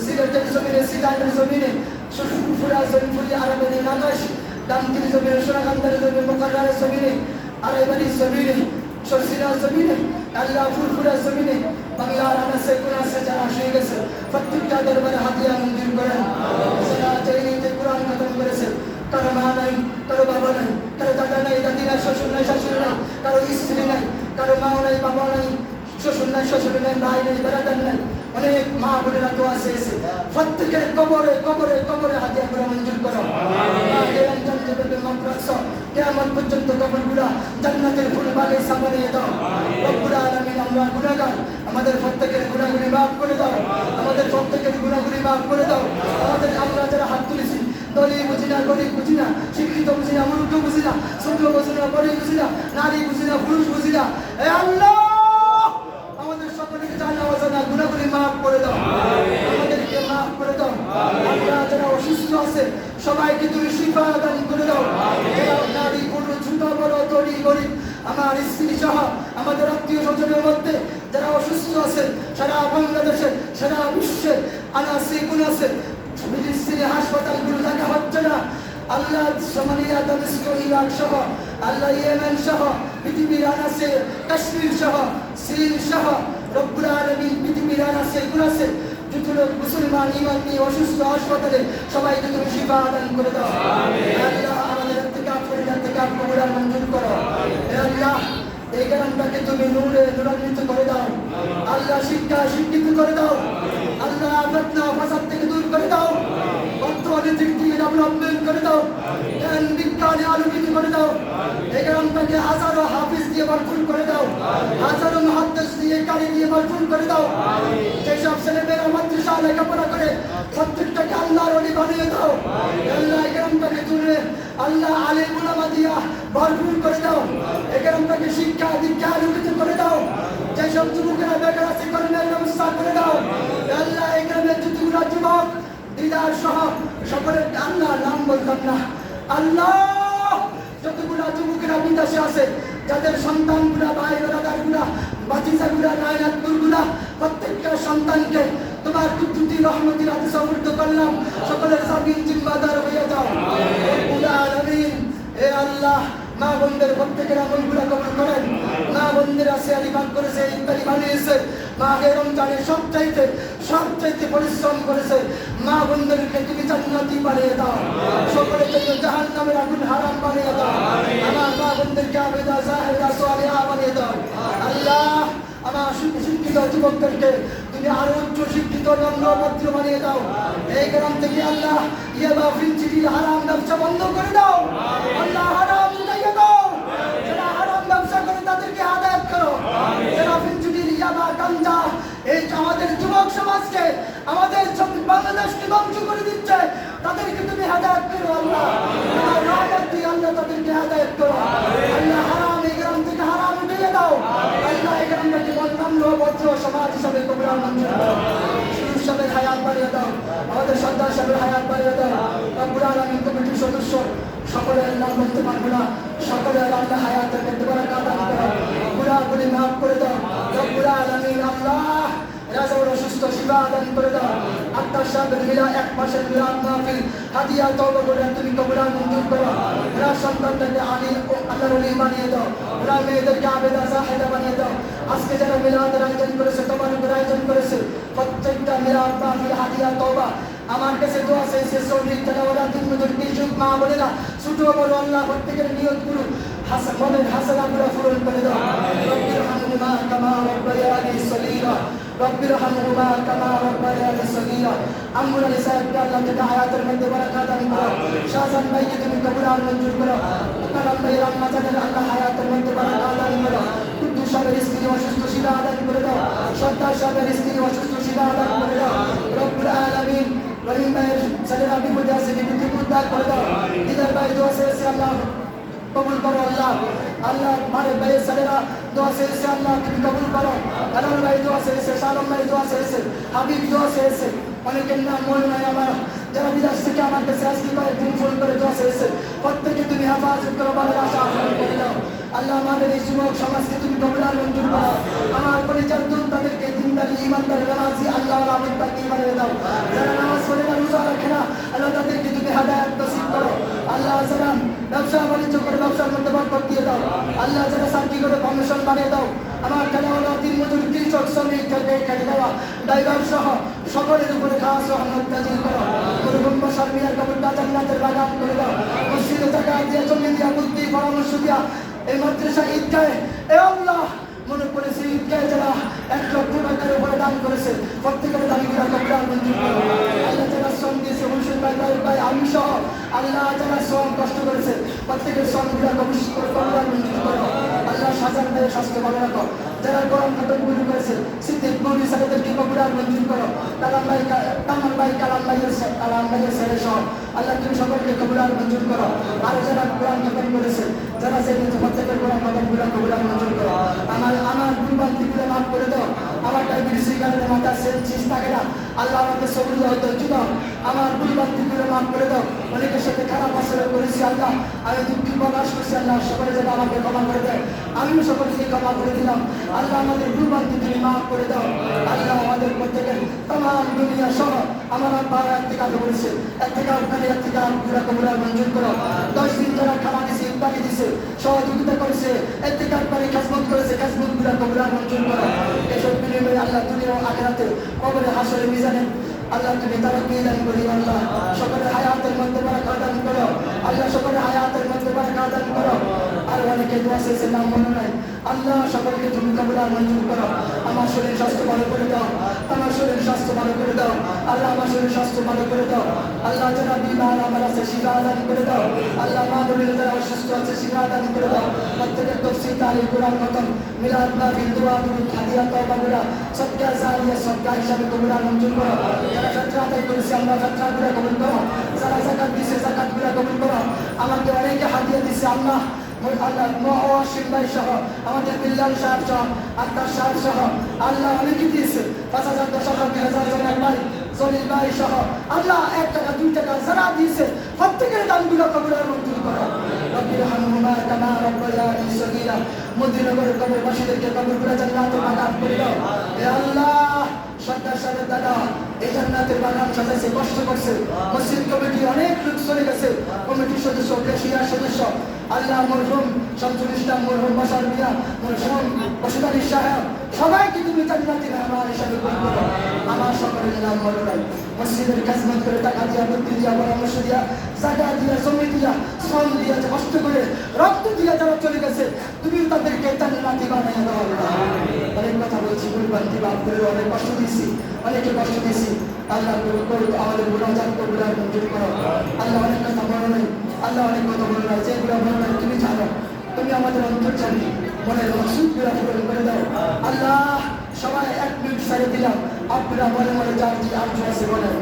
B: সিলেটের জমিনে সিটানের জমিনে ফুরফুরা জমিনে আরবের নাগাশ দামতির জমিনে সোনাকান্দারের জমিনে মোকাররারের জমিনে আরাইবাড়ির জমিনে সরসিনার জমিনে আল্লাহ ফুরফুরা জমিনে বাংলার আনাসে কোনাসে যারা শুয়ে গেছে প্রত্যেকটা দরবারে হাতিয়া মঞ্জুর করেন যারা চাইনিতে কোরআন খতম করেছে কারো মা নাই কারো বাবা নাই কারো দাদা নাই দাদি নাই শ্বশুর নাই শাশুড়ি নাই কারো স্ত্রী নাই কারো মা নাই বাবা নাই শ্বশুর নাই শাশুড়ি নাই ভাই নাই বেড়াদার নাই অনেক মা বোনেরা তো আছে প্রত্যেকের কবরে হাতিয়া করে মঞ্জুর করো কিয়ামত পর্যন্ত কবরগুলা জান্নাতের ফুল বাগিচা বানিয়ে দাও রব্বুল আলামিন আমরা গুনাহগার আমাদের প্রত্যেকের গুনাহগুলি মাফ করে দাও আমাদের প্রত্যেকের গুনাহগুলি মাফ করে দাও আমাদের আমরা যারা হাত তুলেছি দলি বুঝি না গরিব বুঝি না শিক্ষিত বুঝি না মূর্খ বুঝি না ছোট বুঝি না বড় বুঝি না নারী বুঝি না পুরুষ বুঝি না হে আল্লাহ আমাদের সকলকে জানা অজানা গুনাহগুলি মাফ করে দাও আমাদেরকে মাফ করে দাও আমরা যারা অসুস্থ আছে সবাইকে তুমি শিফা দান করে দাও যারা নারী পুরুষ ছোট বড় ধনী গরিব আমার স্ত্রী সহ আমাদের আত্মীয় স্বজনের মধ্যে যারা অসুস্থ আছে সারা বাংলাদেশে সারা বিশ্বে আনাসে কুনাসে ফিলিস্তিনি হাসপাতালগুলো দেখা হচ্ছে না আল্লাহ সোমালিয়া দামেস্ক ইরাক সহ আল্লাহ ইয়েমেন সহ পৃথিবীর আনাসে কাশ্মীর সহ সিরিয়া সহ রব্বুল আলামিন পৃথিবীর আনাসে কুনাসে যত লোক মুসলমান ঈমান নিয়ে অসুস্থ হাসপাতালে সবাইকে তুমি শিফা দান করে দাও আল্লাহ আমাদের ইত্তিকাফ কবুল আর মঞ্জুর করো হে আল্লাহ এই গ্রামটাকে তুমি নূরান্বিত করে দাও আল্লাহ শিক্ষিত করে দাও আল্লাহ ফিতনা ফাসাদ থেকে দূর করে দাও অর্থনৈতিক দিকে ডেভেলপমেন্ট করে দাও জ্ঞান বিজ্ঞানে আলোকিত করে দাও এই গ্রামটাকে হাজারো হাফিজ দিয়ে ভরপুর করে দাও হাজারো মুহাদ্দিস দিয়ে কারি দিয়ে ভরপুর করে দাও যেসব ছেলেমেয়েরা মাদ্রাসা লেখাপড়া করে প্রত্যেকটাকে আল্লাহর ওলি বানিয়ে দাও আল্লাহ এই গ্রামটাকে তুলে আল্লাহ আলেম উলামা দিয়া ভরপুর করে দাও। এখানটাকে শিক্ষা দীক্ষা আলোকিত করে দাও। যেসব যুবকেরা বেকার আছে কর্মের ব্যবস্থা করে দাও। আল্লাহ এই গ্রামের যতগুলো যুবক দিদার সহ সকলের আল্লাহ নাম বলতাম না, আল্লাহ যতগুলা যুবকেরা বিদেশে আছে, যাদের সন্তানগুলা ভাই বেড়াদারগুলা বাতিজাগুলা নায়নাতগুলা প্রত্যেকটা সন্তানকে তোমার কুদরতি রহমতের হাতে সমর্থ করলাম। সকলের জামিন জিম্মাদার হয়ে যাও রব্বুল আলামিন। হে আল্লাহ, মা বোনদের প্রত্যেকের আমলগুলা কবুল করেন। মা বোনদের সিয়ারি পাক করেছে, ইফতারি বানিয়েছে, মাহে রমজানে সবচাইতে পরিশ্রম করেছে। মা বোনদেরকে তুমি জান্নাতি বানিয়ে দাও, সকলের জন্য জাহান্নামের আগুন হারাম বানিয়ে দাও। আমার মা বোনদেরকে আবেদা জাহেদা সালিহা বানিয়ে দাও। আল্লাহ, আমার শিক্ষিত যুবকদেরকে তুমি আরো উচ্চ শিক্ষিত নম্রভদ্র বানিয়ে দাও। এই গ্রাম থেকে আল্লাহ ইয়াবা ফিনচিটির হারাম ব্যবসা বন্ধ করে দাও। আল্লাহ হারাম উঠাইয়ে দাও। যারা হারাম ব্যবসা করে তাদেরকে হেদায়েত করো। যারা ফিনচিটির ইয়াবা গাঞ্জা এই আমাদের যুবক সমাজকে আমাদের বাংলাদেশকে ধ্বংস করে দিচ্ছে, তাদেরকে তুমি হেদায়েত করো। আল্লাহ তোমার রহমত দিয়ে আল্লাহ তাদেরকে হেদায়েত করো। আল্লাহ হারাম এই গ্রাম থেকে হারাম উঠিয়ে দাও। আল্লাহ এই গ্রামটাকে নম্রভদ্র সমাজ হিসাবে কবুল মঞ্জুর করো। শুরু সাহেবের হায়াত বাড়িয়ে দাও, আমাদের সর্দার সাহেবের হায়াত বাড়িয়ে দাও। রব্বুল আলামিন কমিটির সদস্য সকলের নাম বলতে পারবো না, সকলের আল্লাহ হায়াতের মধ্যে বারাকাত দান করো, গুনাহগুলি মাফ করে দাও। রব্বুল আলামিন আল্লাহ রাজাউল সুস্থ শিফা দান করে দাও। আত্মার সাহেবের মিলা এক মাসের মিলাদ মাহফিল হাদিয়া তওবা করে তুমি কবুল মঞ্জুর করো। ওরা সন্তানটাকে আলিম ও আল্লাহর ওলি বানিয়ে দাও, ওরা মেয়েদেরকে আবেদা জাহেদা বানিয়ে দাও। আজকে যারা মিলাদের আয়োজন করেছে, তবারুকের আয়োজন করেছে, প্রত্যেকটা মিলাদ মাহফিল হাদিয়া তওবা আমার কাছে দোয়া চাইছে। সৌদিক যারা ওরা দিন মজুর কৃষক মা বোনেরা ছোট বড় আল্লাহ প্রত্যেকের নিয়তগুলো মনের হাসানাগুলো পূরণ করে দাও। রব্বির হামহুমা কামা রাব্বায়ানি সগীরা, রব্বির হামহুমা কামা রাব্বায়ানি সগীরা। আম্মুল আলী সাহেবকে আল্লাহ তাআলা হায়াতের মধ্যে বারাকাত দান করো। শাহজাহান ভাইকে তুমি কবুল মঞ্জুর করো। কালাম ভাইয়ের আম্মা জানের আল্লাহ হায়াতের মধ্যে বারাকাত দান করো। কুদ্দুস সাহেবের স্ত্রী অসুস্থ শিফা দান করে দাও। সর্দার সাহেবের স্ত্রী অসুস্থ শিফা দান করে দাও। রব্বুল আলামিন রহিম ভাইয়ের ছেলেরা বিপদে আছে, বিপদে উদ্ধার করে দাও। দিদার ভাই দোয়া চেয়েছে, আল্লাহ কবুল করো। আল্লাহ আল্লাহ মারের ভাইয়ের ছেলেরা দোয়া চেয়েছে, আল্লাহ তুমি কবুল করো। আলম ভাই দোয়া চেয়েছে, সালম ভাই দোয়া চেয়েছে, হাবিব দোয়া চেয়েছে। অনেকের নাম মনে নাই আমার, যারা বিদেশ থেকে আমার কাছে আজকে কয়েকদিন ফোন করে দোয়া চেয়েছে, প্রত্যেকে তুমি হেফাজত করো, ভালো আশা করে দাও। আল্লাহ আমাদের এই যুবক সমাজকে তুমি কবুল মঞ্জুর করো। আমার পরিচার তাদেরকে দিনদারি ইমানদার নামাজি আল্লাহ আমিন পাকি বানিয়ে দাও। যারা নামাজ পড়ে না, রোজা রাখে না, আল্লাহ তাদেরকে তুমি হেদায়েত নসিব করো। আল্লাহ যারা ব্যবসা বাণিজ্য করে ব্যবসার মধ্যে বরকত দিয়ে দাও। আল্লাহ যারা চাকরি করে কমিশন বানিয়ে দাও। আমার খেলাওয়ালা দিন মজুর কৃষক শ্রমিক খেটে দেওয়া ড্রাইভার সহ সকলের উপরে খাস রহমত নাজিল করো। মুরুব্বি শর্মিয়ার কবরটা জান্নাতের বাগান করে দাও। মসজিদে টাকা দিয়ে জমি দিয়া বুদ্ধি পরামর্শ দিয়া এই মাদ্রাসা ঈদগাহে এ আল্লাহ মনে করেছে ঈদগাহে যারা 1 লক্ষ টাকার উপরে দান করেছে, প্রত্যেকের দানগুলো কবুল মঞ্জুর করো। আল্লাহ যারা শ্রম দিয়েছে, হুসেন ভাই ভাই আমি সহ আল্লাহ যারা শ্রম কষ্ট করেছে, প্রত্যেকের শ্রমগুলো কবুল মঞ্জুর করো। আল্লাহ সাজান ভাইয়ের স্বাস্থ্য ভালো রাখো। যারা গরম খাতন গুলি করেছে, সিদ্দিক নবী সাহেবদেরকে কবুল মঞ্জুর করো। কালাম ভাইয়ের ছেলে সহ আল্লাহ তুমি সকলকে কবুল মঞ্জুর করো। আর যারা কোরআন খতম করেছে, যারা জেনেছে, প্রত্যেকের কোরআন খতমগুলো কবুল মঞ্জুর করো। আমার ভুলভ্রান্তিগুলো মাফ করে দাও। আমার ডায়াবেটিস কারণে মাথা সেন্সিস থাকে না, আল্লাহ আমাকে সবুজ হয়তো দাও। আমার ভুলভ্রান্তিগুলো মাফ করে দাও। অনেকের সাথে খারাপ আচরণ করেছি, আল্লাহ আমি দুঃখ প্রকাশ করছি। আল্লাহ সকলে যেন আমাকে ক্ষমা করে দেয়, আমিও সকলকে ক্ষমা করে দিলাম। আল্লাহ আমাদের ভুলভ্রান্তি তুমি মাফ করে দাও। আল্লাহ আমাদের প্রত্যেকের তাম দুনিয়া সহ আমার আব্বার ইন্তেকাল করেছে, পুরা কবুল মঞ্জুর করো। 10 দিন যারা খাওয়া দিছে, ইফতারি দিছে, সহযোগিতা করেছে, ইন্তেকাল করে খেদমত করেছে, খেদমত পুরা কবুল মঞ্জুর করো। এসব বিনিময়ে আল্লাহ দুনিয়া ও আখিরাতে কবরে হাসরে মিজানে আল্লাহ তুমি তারাক্কি দান করি। আল্লাহ সকলের হায়াতের মধ্যে বারাকাত দান করো। আল্লাহ সকলের হায়াতের মধ্যে বারাকাত দান করো। আর অনেকে দোয়া চেয়েছে, নাম মনে নাই, আল্লাহ সকলকে তুমি কবুল আর মঞ্জুর করো। আমার শরীর স্বাস্থ্য ভালো করে দাও, আমার শরীর স্বাস্থ্য ভালো করে দাও আল্লাহ, আমার শরীর স্বাস্থ্য ভালো করে দাও আল্লাহ। যারা বিমার আমার আছে শিফা দান করে দাও আল্লাহ। মা বোনেরা যারা অসুস্থ আছে শিফা দান করে দাও। প্রত্যেকের তফসির তালিম কোরআন খতম মিলাদ মাহফিল দোয়া দুরূদ হাদিয়া তওবা গুলা সদকা জারিয়া সদকা হিসাবে কবুল আর মঞ্জুর করো। যারা ফিতরা আদায় করেছে আমরা ফিতরা গুলা কবুল করো। যারা যাকাত দিয়েছে যাকাত গুলা কবুল করো। আমাকে অনেকে হাদিয়া দিয়েছে আল্লাহ, আল্লাহ মহাশিম ভাই সহ আমাদের বিল্লাল সাহেব সহ আক্তার সাহেব সহ আল্লাহ অনেকে দিয়েছে 5,000 10,000 2,000 জনের ভাই জলিল ভাই সহ আল্লাহ 1 টাকা 2 টাকা যারা দিয়েছে প্রত্যেকের দানগুলো কবুল আর মঞ্জুর করো। রব্বির হামহুমা কামা রাব্বায়ানি সগীরা। মদিনানগরের কবরবাসীদেরকে কবরগুলো জান্নাতের বাগান করে দাও হে আল্লাহ। সরকার সাহেবের দাদা এই জান্নাতের বাগান সাজাইছে, কষ্ট করছে। মসজিদ কমিটি অনেক লোক চলে গেছে, কমিটির সদস্য কেশিয়ার সদস্য আল্লাহ মরহুম শামসুল ইসলাম, মরহুম বাশার মিয়া, মরহুম রশিদ আলী সাহেব সবাইকে তুমি জান্নাতের মেহমান হিসেবে কবুল করো। আমার সকলের নাম বলো নাই মসজিদের খাজনাত করে টাকা দিয়া বুদ্ধি দিয়া পরামর্শ দিয়া জায়গা দিয়া জমি দিয়া শ্রম দিয়া কষ্ট করে রক্ত দিয়া যারা চলে গেছে তুমি তাদেরকে জান্নাতি বানাইয়া দাও আল্লাহ। অনেক কথা বলছি ভুলভ্রান্তি বাদ করে অনেক কষ্ট দিয়েছি, অনেকে কষ্ট দিয়েছি আল্লাহ করো আমাদের মুনাজাত কবুল আর মঞ্জুর করো আল্লাহ। অনেক কথা বলো নাই আল্লাহ, অনেক কথা বলো নাই যেগুলো বলো নাই তুমি জানো, তুমি আমাদের অন্তর জানি মনের মকসুদ গুলা পূরণ করে দাও আল্লাহ। সবাই 1 মিনিট ছেড়ে দিলাম, আপনারা মনে মনে যার যে আর্য আছে বলেন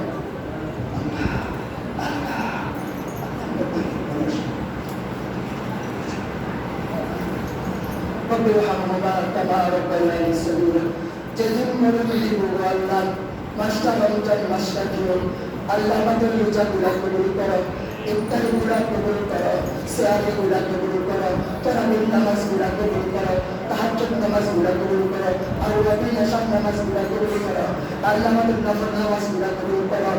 B: রব্বির হামহুমা কামা রাব্বায়ানি সগীরা। যেদিন মরণ দিব আল্লাহ মাসটা রমজান মাসটা দিও আল্লাহ, আমাদের রোজাগুলা কবুল করো, ইফতারিগুলা কবুল করো, সিয়ারিগুলা কবুল করো, তারাবির নামাজগুলা কবুল করো, তাহাজ্জুদ নামাজগুলা কবুল করো, আর রবির আশার নামাজগুলা কবুল করো আল্লাহ। আমাদের নফল নামাজগুলা কবুল করো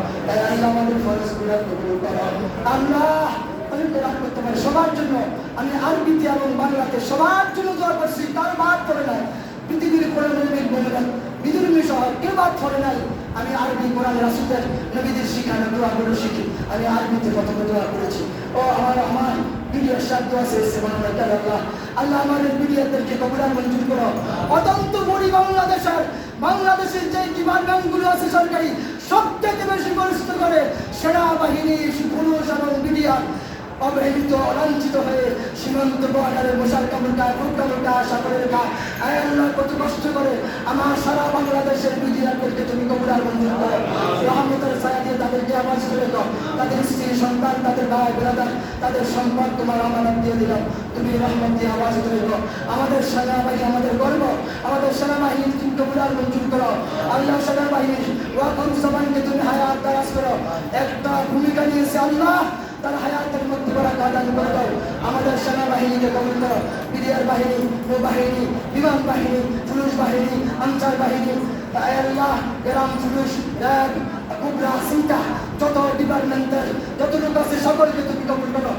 B: আল্লাহ, আমাদের ফরজগুলা কবুল করো আল্লাহ। সবার জন্য আমি আরবিতে এবং বাংলাতে সবার জন্য দোয়া করছি, কারো বাদ পড়ে নাই। পৃথিবীর কোন নবীর বলেন বিদুর্মী সহ কেউ বাদ পড়ে নাই। আমি আরবি কোরআন রাসূলের নবীদের শিখানো দোয়াগুলো শিখি, আমি আরবিতে প্রথমে দোয়া করেছি। ও আমার ভিডিওর শব্দ আছে আল্লাহ আল্লাহ আমাদের ভিডিওদেরকে কবুল আর মঞ্জুর করো। অত্যন্ত বড়ি বাংলাদেশের যে ডিপার্টমেন্টগুলো আছে সরকারি সবথেকে বেশি পরিচিত করে সেনাবাহিনী পুরুষ এবং মিডিয়া অবহেলিত অলাঞ্ছিত হয়ে সীমান্ত বর্ডারে মশাল কামড়টায় ভোট কামড়টায় সাগরের গায়ে আল্লাহ কত কষ্ট করে আমার সারা বাংলাদেশের মিডিয়াদেরকে তুমি কবুল আর মঞ্জুর করো। রহমতের ছায়া দিয়ে তাদেরকে আবাস করে দাও, তাদের স্ত্রী সন্তান তাদের ভাই বেরাদার তাদের সম্পদ তোমার আমানত দিয়ে দিলাম, তুমি রহমত দিয়ে আবাস করে দাও। আমাদের সেনাবাহিনী আমাদের গর্ব, আমাদের সেনাবাহিনী তুমি কবুল আর মঞ্জুর করো আল্লাহ। সেনাবাহিনীর ওয়াকুম জবানকে তুমি হায়াত দারাজ করো, একটা ভূমিকা নিয়েছে আল্লাহ, তার হায়াতের মধ্যে বারাকা দান করে দাও। আমাদের সেনাবাহিনীকে কবুল করো, বিডিআর বাহিনী, নৌবাহিনী, বিমান বাহিনী, পুলিশ বাহিনী, আনসার বাহিনী আল্লাহ, গ্রাম পুলিশ, র্যাব, কুবরা, সিটা যত ডিপার্টমেন্টের যত লোক আছে সকলকে তুমি কবুল করো।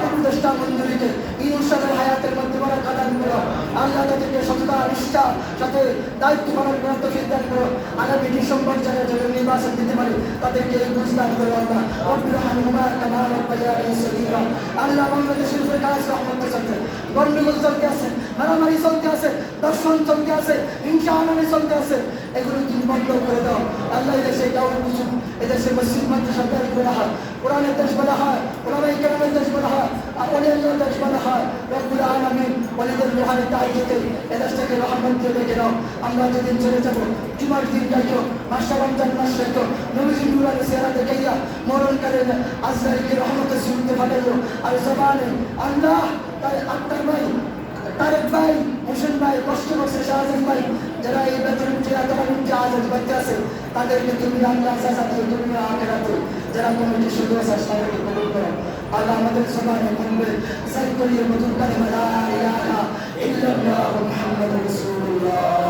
B: উপদেষ্টা মন্ডলীকে ইনশাআল্লাহ হায়াতের মধ্যে বারাকা দান করো আল্লাহ। তাদেরকে সততা নিষ্ঠা সাথে দায়িত্ব পালন করার তৌফিক দান করো। আগামী ডিসেম্বর যারা নির্বাচন দিতে পারে তাদেরকে এই বুঝ দান করো আল্লাহ। রব্বির হামহুমা কামা রাব্বায়ানি সগীরা। আল্লাহ বাংলাদেশের উপরে কাজ রহমত চলছে, গন্ডগোল চলতে আছে, মারামারি চলতে আছে, দর্শন চলতে আছে, হিংসা হানানি চলতে আছে, এগুলো তুমি বন্ধ করে দাও আল্লাহ। এদেশে গাঁও বুঝুন, এদেশে মসজিদ মাদ্রাসা তৈরি করা হয়, কোরআনের দেশ বলা হয়, ওলামায়ে কেরামের দেশ বলা হয়, আর ওলিয়াদের দেশ বলা হয়। রব্বুল আলামিন ওলিদের রুহানি তাইয়িতে এদেশটাকে রহমত দিয়ে রেখে দাও। আমরা যেদিন চলে যাবো জুমার দিন যাইও, মাসে রমজান মাস যাইও, নবীজি নুরানি চেহারা দেখাইয়া মরণকালে আজরাইলকে রহমতের শুনতে পাঠাইও। আর জবানে আল্লাহ তাই আক্তার ভাই, তারেক ভাই, হোসেন ভাই, কষ্ট করছে শাহজাহান ভাই, যারা এই বেতন উঠে আজাদ করতে আছে তাদেরকে তুমি আল্লাহ সাজাতে তুমি আখেরাতে যারা কমিটির সদস্য আছে তাদেরকে কবুল করো আল্লাহ। আমাদের সবাই বলবে সাইকলিয়ে মধুর কালিমা লা ইলাহা ইল্লাল্লাহ মুহাম্মাদুর রাসূলুল্লাহ।